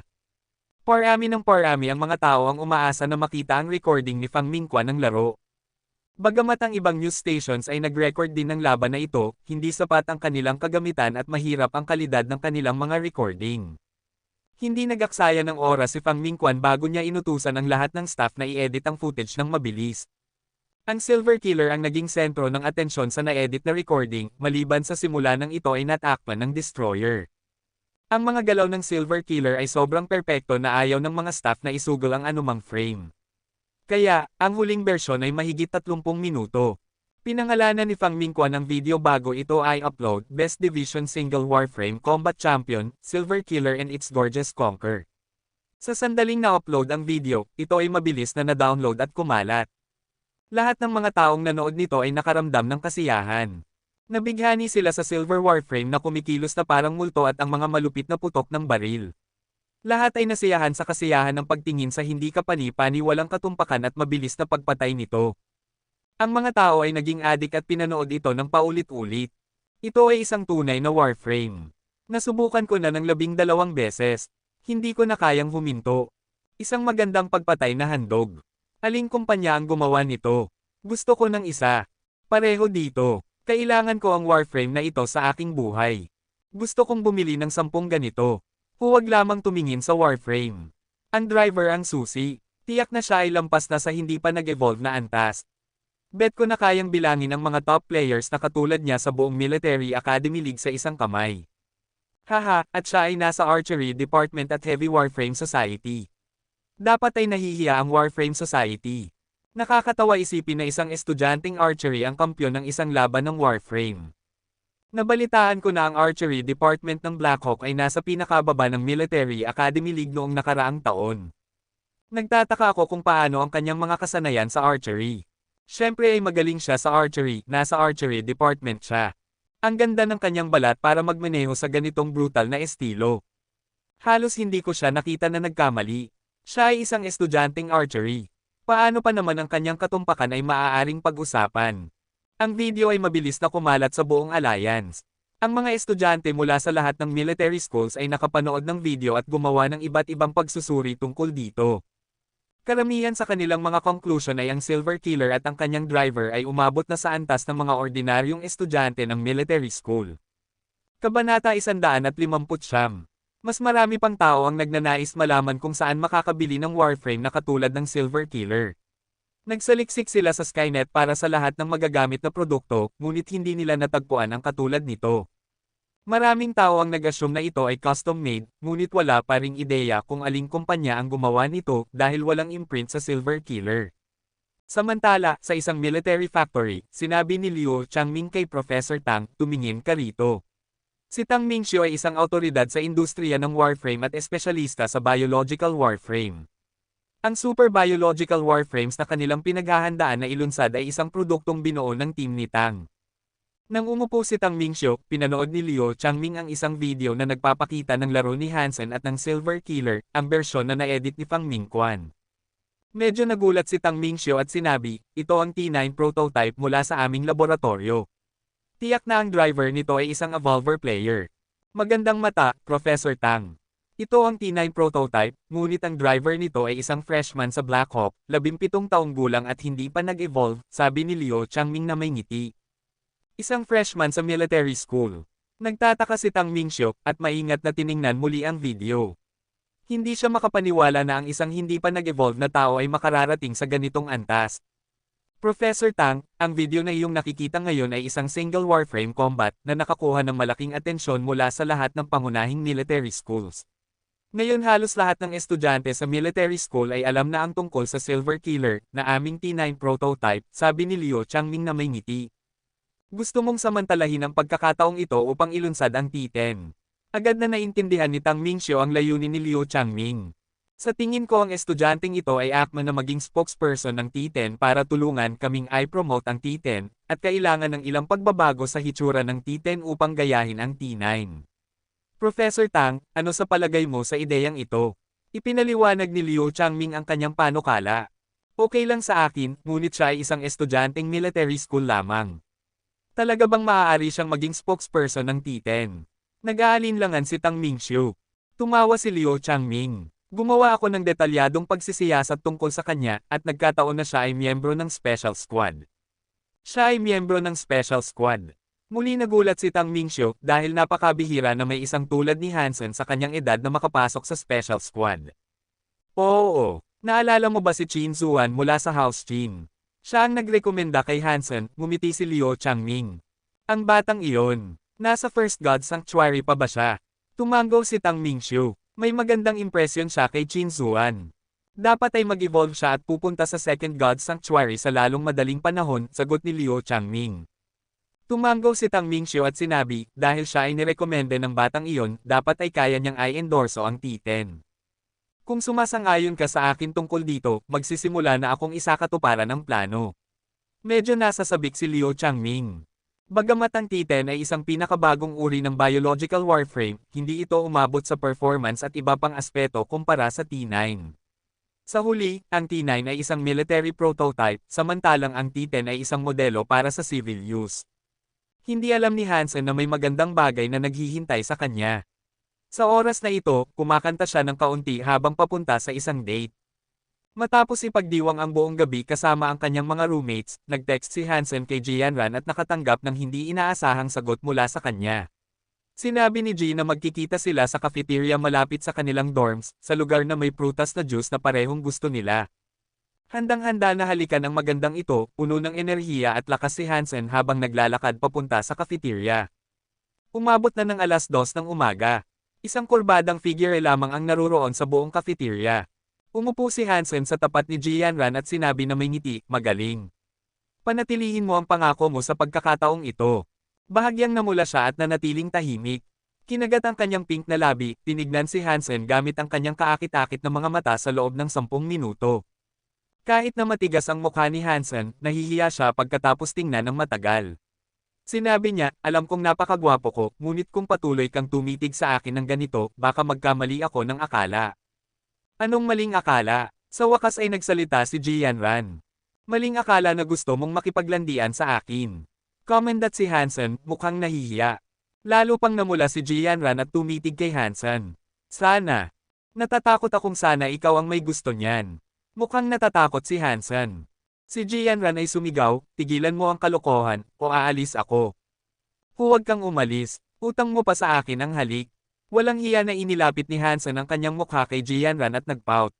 Parami ang mga tao ang umaasa na makita ang recording ni Fang Mingquan ng laro. Bagamat ang ibang news stations ay nag-record din ng laban na ito, hindi sapat ang kanilang kagamitan at mahirap ang kalidad ng kanilang mga recording. Hindi nag-aksaya ng oras si Fang Mingquan bago niya inutusan ang lahat ng staff na i-edit ang footage ng mabilis. Ang Silver Killer ang naging sentro ng atensyon sa na-edit na recording, maliban sa simula ng ito ay natakpan ng Destroyer. Ang mga galaw ng Silver Killer ay sobrang perpekto na ayaw ng mga staff na isugol ang anumang frame. Kaya, ang huling bersyon ay mahigit 30 minuto. Pinangalanan ni Fang Mingquan ang video bago ito ay upload, Best Division Single Warframe Combat Champion, Silver Killer and its Gorgeous Conquer. Sa sandaling na-upload ang video, ito ay mabilis na na-download at kumalat. Lahat ng mga taong nanood nito ay nakaramdam ng kasiyahan. Nabighani sila sa Silver Warframe na kumikilos na parang multo at ang mga malupit na putok ng baril. Lahat ay nasiyahan sa kasiyahan ng pagtingin sa hindi kapani-paniwalang katumpakan at mabilis na pagpatay nito. Ang mga tao ay naging adik at pinanood ito ng paulit-ulit. Ito ay isang tunay na Warframe. Nasubukan ko na ng 12 beses. Hindi ko na kayang huminto. Isang magandang pagpatay na handog. Aling kumpanya ang gumawa nito? Gusto ko ng isa. Pareho dito. Kailangan ko ang Warframe na ito sa aking buhay. Gusto kong bumili ng 10 ganito. Huwag lamang tumingin sa Warframe. Ang driver ang susi. Tiyak na siya ay lampas na sa hindi pa nag-evolve na antas. Bet ko na kayang bilangin ang mga top players na katulad niya sa buong Military Academy League sa isang kamay. Haha, at siya ay nasa Archery Department at Heavy Warframe Society. Dapat ay nahihiya ang Warframe Society. Nakakatawa isipin na isang estudyanteng archery ang kampyon ng isang laban ng Warframe. Nabalitaan ko na ang Archery Department ng Blackhawk ay nasa pinakababa ng Military Academy League noong nakaraang taon. Nagtataka ako kung paano ang kanyang mga kasanayan sa archery. Siyempre ay magaling siya sa archery, nasa Archery Department siya. Ang ganda ng kanyang balat para magmaneho sa ganitong brutal na estilo. Halos hindi ko siya nakita na nagkamali. Siya ay isang estudyanteng archery. Paano pa naman ang kanyang katumpakan ay maaaring pag-usapan? Ang video ay mabilis na kumalat sa buong alliance. Ang mga estudyante mula sa lahat ng military schools ay nakapanood ng video at gumawa ng iba't ibang pagsusuri tungkol dito. Karamihan sa kanilang mga conclusion ay ang Silver Killer at ang kanyang driver ay umabot na sa antas ng mga ordinaryong estudyante ng military school. Kabanata 159. Mas marami pang tao ang nagnanais malaman kung saan makakabili ng Warframe na katulad ng Silver Killer. Nagsaliksik sila sa Skynet para sa lahat ng magagamit na produkto, ngunit hindi nila natagpuan ang katulad nito. Maraming tao ang nag-assume na ito ay custom-made, ngunit wala pa ring ideya kung aling kumpanya ang gumawa nito dahil walang imprint sa Silver Killer. Samantala, sa isang military factory, sinabi ni Liu Changming kay Professor Tang, tumingin ka rito. Si Tang Mingxiu ay isang awtoridad sa industriya ng Warframe at espesyalista sa biological Warframe. Ang super biological Warframes na kanilang pinaghahandaan na ilunsad ay isang produktong binuo ng team ni Tang. Nang umupo si Tang Mingxiu, pinanood ni Liu Changming ang isang video na nagpapakita ng laro ni Hansen at ng Silver Killer, ang bersyon na na-edit ni Fang Mingquan. Medyo nagulat si Tang Mingxiu at sinabi, ito ang T9 prototype mula sa aming laboratorio. Tiyak na ang driver nito ay isang Evolver player. Magandang mata, Professor Tang. Ito ang T9 prototype, ngunit ang driver nito ay isang freshman sa Blackhawk, 17 taong gulang at hindi pa nag-evolve, sabi ni Liu Changming na may ngiti. Isang freshman sa military school. Nagtataka si Tang Mingxiu, at maingat na tiningnan muli ang video. Hindi siya makapaniwala na ang isang hindi pa nag-evolve na tao ay makararating sa ganitong antas. Professor Tang, ang video na iyong nakikita ngayon ay isang single Warframe combat na nakakuha ng malaking atensyon mula sa lahat ng pangunahing military schools. Ngayon halos lahat ng estudyante sa military school ay alam na ang tungkol sa Silver Killer na aming T9 prototype, sabi ni Liu Changming na may ngiti. Gusto mong samantalahin ang pagkakataong ito upang ilunsad ang T10. Agad na naintindihan ni Tang Mingxiu ang layunin ni Liu Changming. Sa tingin ko ang estudyanteng ito ay akma na maging spokesperson ng T10 para tulungan kaming i-promote ang T10, at kailangan ng ilang pagbabago sa hitsura ng T10 upang gayahin ang T9. Professor Tang, ano sa palagay mo sa ideyang ito? Ipinaliwanag ni Liu Changming ang kanyang panukala. Okay lang sa akin, ngunit siya ay isang estudyanteng military school lamang. Talaga bang maaari siyang maging spokesperson ng T10? Nag-aalinlangan si Tang Mingxiu. Tumawa si Liu Changming. Gumawa ako ng detalyadong pagsisiyasat tungkol sa kanya at nagkataon na siya ay miyembro ng Special Squad. Siya ay miyembro ng Special Squad. Muli nagulat si Tang Mingxiu dahil napakabihira na may isang tulad ni Hansen sa kanyang edad na makapasok sa Special Squad. Oo, naalala mo ba si Qin Zuan mula sa House Qin? Siya ang nagrekomenda kay Hansen, ngumiti si Liu Changming. Ang batang iyon, nasa First God Sanctuary pa ba siya? Tumango si Tang Mingxiu. May magandang impresyon siya kay Qin Zuan. Dapat ay mag-evolve siya at pupunta sa Second God Sanctuary sa lalong madaling panahon, sagot ni Liu Changming. Tumango si Tang Mingxiu at sinabi, dahil siya ay nirekomende ng batang iyon, dapat ay kaya niyang i-endorso ang T10. Kung sumasang-ayon ka sa akin tungkol dito, magsisimula na akong isakatuparan ang plano. Medyo nasasabik si Liu Changming. Bagamat ang T10 ay isang pinakabagong uri ng biological warframe, hindi ito umabot sa performance at iba pang aspeto kumpara sa T9. Sa huli, ang T9 ay isang military prototype, samantalang ang T10 ay isang modelo para sa civil use. Hindi alam ni Hansen na may magandang bagay na naghihintay sa kanya. Sa oras na ito, kumakanta siya ng kaunti habang papunta sa isang date. Matapos ipagdiwang ang buong gabi kasama ang kanyang mga roommates, nag-text si Hansen kay Jianran at nakatanggap ng hindi inaasahang sagot mula sa kanya. Sinabi ni Ji na magkikita sila sa cafeteria malapit sa kanilang dorms, sa lugar na may prutas na juice na parehong gusto nila. Handang-handa na halikan ang magandang ito, puno ng enerhiya at lakas si Hansen habang naglalakad papunta sa cafeteria. Umabot na ng 2:00 ng umaga. Isang kurbadang figure lamang ang naruroon sa buong cafeteria. Umupo si Hansen sa tapat ni Jianran at sinabi na may ngiti, magaling. Panatilihin mo ang pangako mo sa pagkakataong ito. Bahagyang namula siya at nanatiling tahimik. Kinagat ang kanyang pink na labi, tinignan si Hansen gamit ang kanyang kaakit-akit na mga mata sa loob ng 10 minuto. Kahit na matigas ang mukha ni Hansen, nahihiya siya pagkatapos tingnan ng matagal. Sinabi niya, alam kong napakagwapo ko, ngunit kung patuloy kang tumitig sa akin ng ganito, baka magkamali ako ng akala. Anong maling akala? Sa wakas ay nagsalita si Jianran. Maling akala na gusto mong makipaglandian sa akin. Commendat si Hansen, mukhang nahihiya. Lalo pang namula si Jianran at tumitig kay Hansen. Sana. Natatakot akong sana ikaw ang may gusto niyan. Mukhang natatakot si Hansen. Si Jianran ay sumigaw, tigilan mo ang kalokohan, o aalis ako. Huwag kang umalis, utang mo pa sa akin ang halik. Walang hiya na inilapit ni Hansen ang kanyang mukha kay Jianran at nagpout.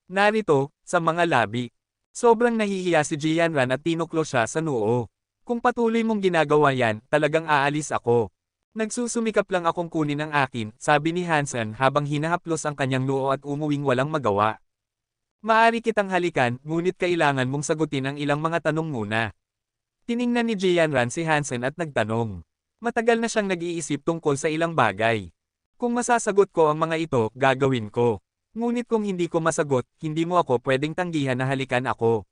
Narito, sa mga labi. Sobrang nahihiya si Jianran at tinuklo siya sa noo. Kung patuloy mong ginagawa yan, talagang aalis ako. Nagsusumikap lang akong kunin ang akin, sabi ni Hansen habang hinahaplos ang kanyang noo at umuwing walang magawa. Maari kitang halikan, ngunit kailangan mong sagutin ang ilang mga tanong muna. Tiningnan ni Jianran si Hansen at nagtanong. Matagal na siyang nag-iisip tungkol sa ilang bagay. Kung masasagot ko ang mga ito, gagawin ko. Ngunit kung hindi ko masagot, hindi mo ako pwedeng tanggihan na halikan ako.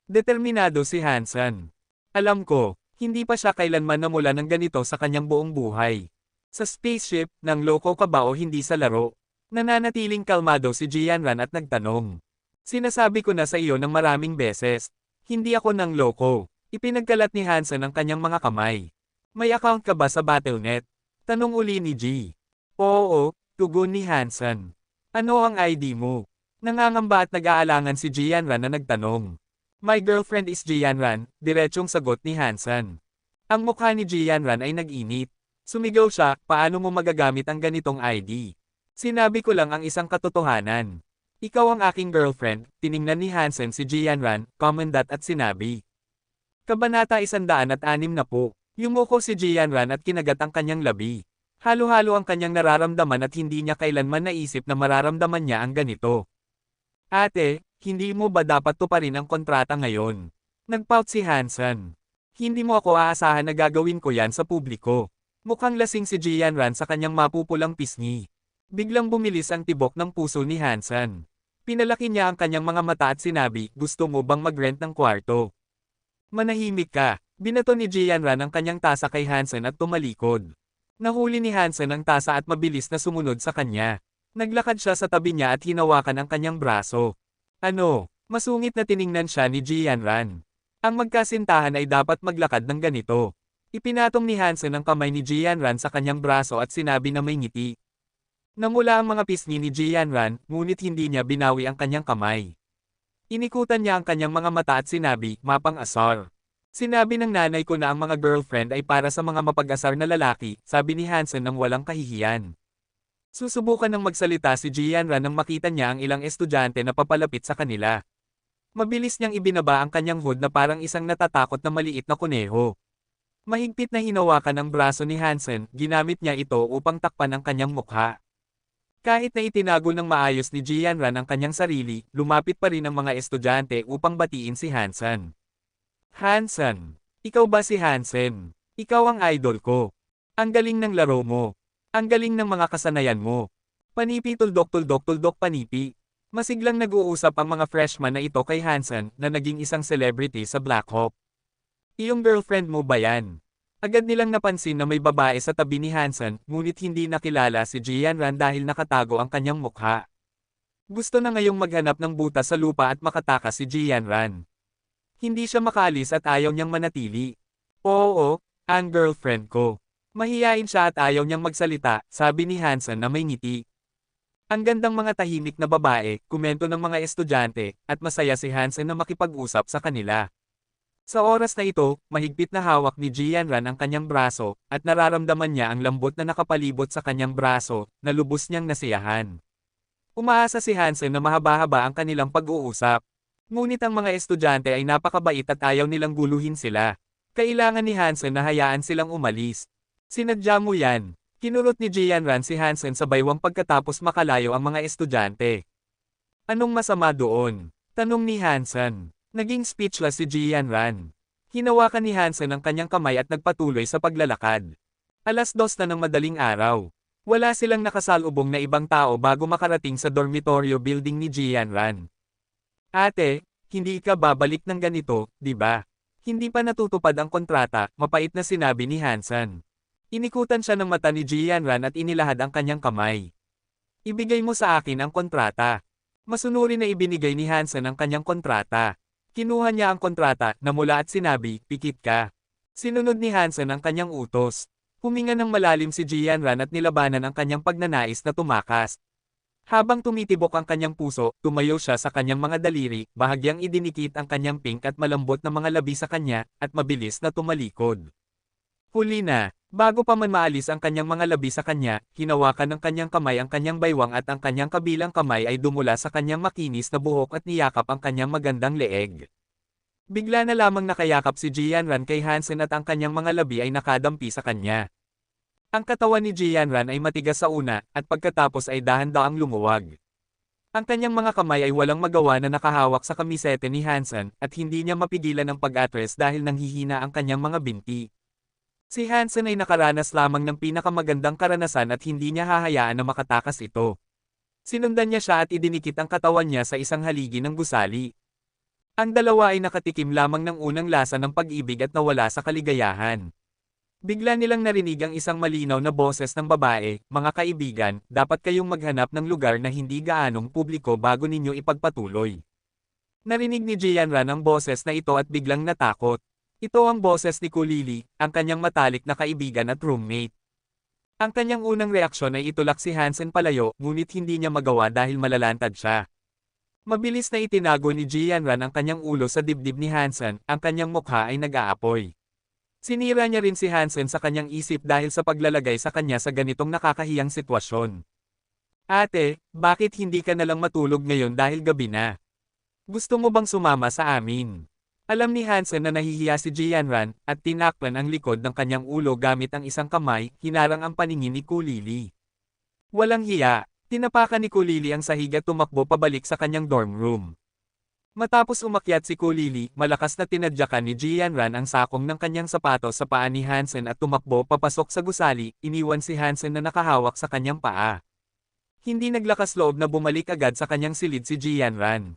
Determinado si Hansen. Alam ko, hindi pa siya kailanman namula ng ganito sa kanyang buong buhay. Sa spaceship, nang loko ka ba o hindi sa laro? Nananatiling kalmado si Jianran at nagtanong. Sinasabi ko na sa iyo ng maraming beses. Hindi ako nang loko. Ipinagkalat ni Hansen ang kanyang mga kamay. May account ka ba sa Battle.net? Tanong uli ni Ji. Oo, tugon ni Hansen. Ano ang ID mo? Nangangamba at nag-aalangan si Jianran na nagtanong. My girlfriend is Jianran, diretsong sagot ni Hansen. Ang mukha ni Jianran ay nag-init. Sumigaw siya, paano mo magagamit ang ganitong ID? Sinabi ko lang ang isang katotohanan. Ikaw ang aking girlfriend, tiningnan ni Hansen si Jianran, commendat at sinabi. Kabanata 160. Yumuko si Jianran at kinagat ang kanyang labi. Halo-halo ang kanyang nararamdaman at hindi niya kailanman naisip na mararamdaman niya ang ganito. Ate, hindi mo ba dapat tuparin ang kontrata ngayon? Nagpout si Hansen. Hindi mo ako aasahan na gagawin ko yan sa publiko. Mukhang lasing si Jianran sa kanyang mapupulang pisngi. Biglang bumilis ang tibok ng puso ni Hansen. Pinalaki niya ang kanyang mga mata at sinabi, gusto mo bang mag-rent ng kwarto? Manahimik ka. Binato ni Jianran ang kanyang tasa kay Hansen at tumalikod. Nahuli ni Hansen ang tasa at mabilis na sumunod sa kanya. Naglakad siya sa tabi niya at hinawakan ang kanyang braso. Ano? Masungit na tiningnan siya ni Jianran. Ang magkasintahan ay dapat maglakad ng ganito. Ipinatong ni Hansen ang kamay ni Jianran sa kanyang braso at sinabi na may ngiti. Namula ang mga pisngi ni Jianran, ngunit hindi niya binawi ang kanyang kamay. Inikutan niya ang kanyang mga mata at sinabi, mapang-asar. Sinabi ng nanay ko na ang mga girlfriend ay para sa mga mapag-asar na lalaki, sabi ni Hansen nang walang kahihiyan. Susubukan ng magsalita si Jianran nang makita niya ang ilang estudyante na papalapit sa kanila. Mabilis niyang ibinaba ang kanyang hood na parang isang natatakot na maliit na kuneho. Mahigpit na hinawakan ang braso ni Hansen, ginamit niya ito upang takpan ang kanyang mukha. Kahit na itinago ng maayos ni Jianran ang kanyang sarili, lumapit pa rin ang mga estudyante upang batiin si Hansen. Hansen, ikaw ba si Hansen? Ikaw ang idol ko. Ang galing ng laro mo. Ang galing ng mga kasanayan mo. Panipi tuldok panipi. Masiglang nag-uusap ang mga freshman na ito kay Hansen na naging isang celebrity sa Black Hawk. Iyong girlfriend mo ba yan? Agad nilang napansin na may babae sa tabi ni Hansen, ngunit hindi nakilala si Jianran dahil nakatago ang kanyang mukha. Gusto na ngayong maghanap ng butas sa lupa at makatakas si Jianran. Hindi siya makaalis at ayaw niyang manatili. Oo, ang girlfriend ko. Mahiyain siya at ayaw niyang magsalita, sabi ni Hansen na may ngiti. Ang gandang mga tahimik na babae, komento ng mga estudyante, at masaya si Hansen na makipag-usap sa kanila. Sa oras na ito, mahigpit na hawak ni Jianran ang kanyang braso, at nararamdaman niya ang lambot na nakapalibot sa kanyang braso, na lubos niyang nasiyahan. Umaasa si Hansen na mahaba-haba ang kanilang pag-uusap. Ngunit ang mga estudyante ay napakabait at ayaw nilang guluhin sila. Kailangan ni Hansen na hayaan silang umalis. Sinadya mo yan. Kinurot ni Jianran si Hansen sa baywang pagkatapos makalayo ang mga estudyante. Anong masama doon? Tanong ni Hansen. Naging speechless si Jianran. Hinawakan ni Hansen ang kanyang kamay at nagpatuloy sa paglalakad. 2:00 na ng madaling araw. Wala silang nakasalubong na ibang tao bago makarating sa dormitoryo building ni Jianran. Ate, hindi ka babalik ng ganito, di ba? Hindi pa natutupad ang kontrata, mapait na sinabi ni Hansen. Inikutan siya ng mata ni Jianran at inilahad ang kanyang kamay. Ibigay mo sa akin ang kontrata. Masunuri na ibinigay ni Hansen ang kanyang kontrata. Kinuha niya ang kontrata, namula at sinabi, pikit ka. Sinunod ni Hansen ang kanyang utos. Huminga ng malalim si Jianran at nilabanan ang kanyang pagnanais na tumakas. Habang tumitibok ang kanyang puso, tumayo siya sa kanyang mga daliri, bahagyang idinikit ang kanyang pink at malambot na mga labi sa kanya, at mabilis na tumalikod. Huli na, bago pa man maalis ang kanyang mga labi sa kanya, hinawakan ng kanyang kamay ang kanyang baywang at ang kanyang kabilang kamay ay dumula sa kanyang makinis na buhok at niyakap ang kanyang magandang leeg. Bigla na lamang nakayakap si Jianran kay Hansen at ang kanyang mga labi ay nakadampi sa kanya. Ang katawan ni Jianran ay matigas sa una, at pagkatapos ay dahan-daang lumuwag. Ang kanyang mga kamay ay walang magawa na nakahawak sa kamisete ni Hansen, at hindi niya mapigilan ang pag-atres dahil nanghihina ang kanyang mga binti. Si Hansen ay nakaranas lamang ng pinakamagandang karanasan at hindi niya hahayaan na makatakas ito. Sinundan niya siya at idinikit ang katawan niya sa isang haligi ng gusali. Ang dalawa ay nakatikim lamang ng unang lasa ng pag-ibig at nawala sa kaligayahan. Bigla nilang narinig ang isang malinaw na boses ng babae, mga kaibigan, dapat kayong maghanap ng lugar na hindi gaanong publiko bago ninyo ipagpatuloy. Narinig ni Jianran ang boses na ito at biglang natakot. Ito ang boses ni Kulili, ang kanyang matalik na kaibigan at roommate. Ang kanyang unang reaksyon ay itulak si Hansen palayo, ngunit hindi niya magawa dahil malalantad siya. Mabilis na itinago ni Jianran ang kanyang ulo sa dibdib ni Hansen, ang kanyang mukha ay nag-aapoy. Sinira niya rin si Hansen sa kanyang isip dahil sa paglalagay sa kanya sa ganitong nakakahiyang sitwasyon. Ate, bakit hindi ka nalang matulog ngayon dahil gabi na? Gusto mo bang sumama sa amin? Alam ni Hansen na nahihiya si Jianran, at tinakpan ang likod ng kanyang ulo gamit ang isang kamay, hinarang ang paningin ni Kulili. Walang hiya, tinapakan ni Kulili ang sahig at tumakbo pabalik sa kanyang dorm room. Matapos umakyat si Kulili, malakas na tinadyakan ni Jianran ang sakong ng kanyang sapatos sa paa ni Hansen at tumakbo papasok sa gusali, iniwan si Hansen na nakahawak sa kanyang paa. Hindi naglakas loob na bumalik agad sa kanyang silid si Jianran.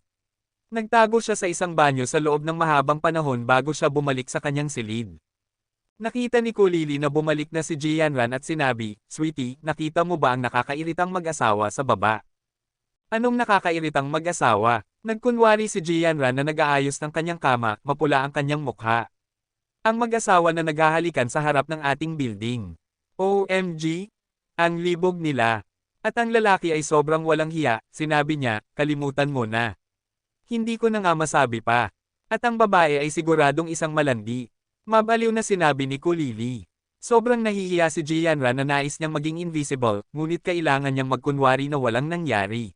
Nagtago siya sa isang banyo sa loob ng mahabang panahon bago siya bumalik sa kanyang silid. Nakita ni Kulili na bumalik na si Jianran at sinabi, Sweetie, nakita mo ba ang nakakairitang mag-asawa sa baba? Anong nakakairitang mag-asawa? Nagkunwari si Jianran na nag-aayos ng kanyang kama, mapula ang kanyang mukha. Ang mag-asawa na naghahalikan sa harap ng ating building. OMG! Ang libog nila. At ang lalaki ay sobrang walang hiya, sinabi niya, kalimutan mo na. Hindi ko na nga masabi pa. At ang babae ay siguradong isang malandi. Mabaliw na sinabi ni Kulili. Sobrang nahihiya si Jianran na nais niyang maging invisible, ngunit kailangan niyang magkunwari na walang nangyari.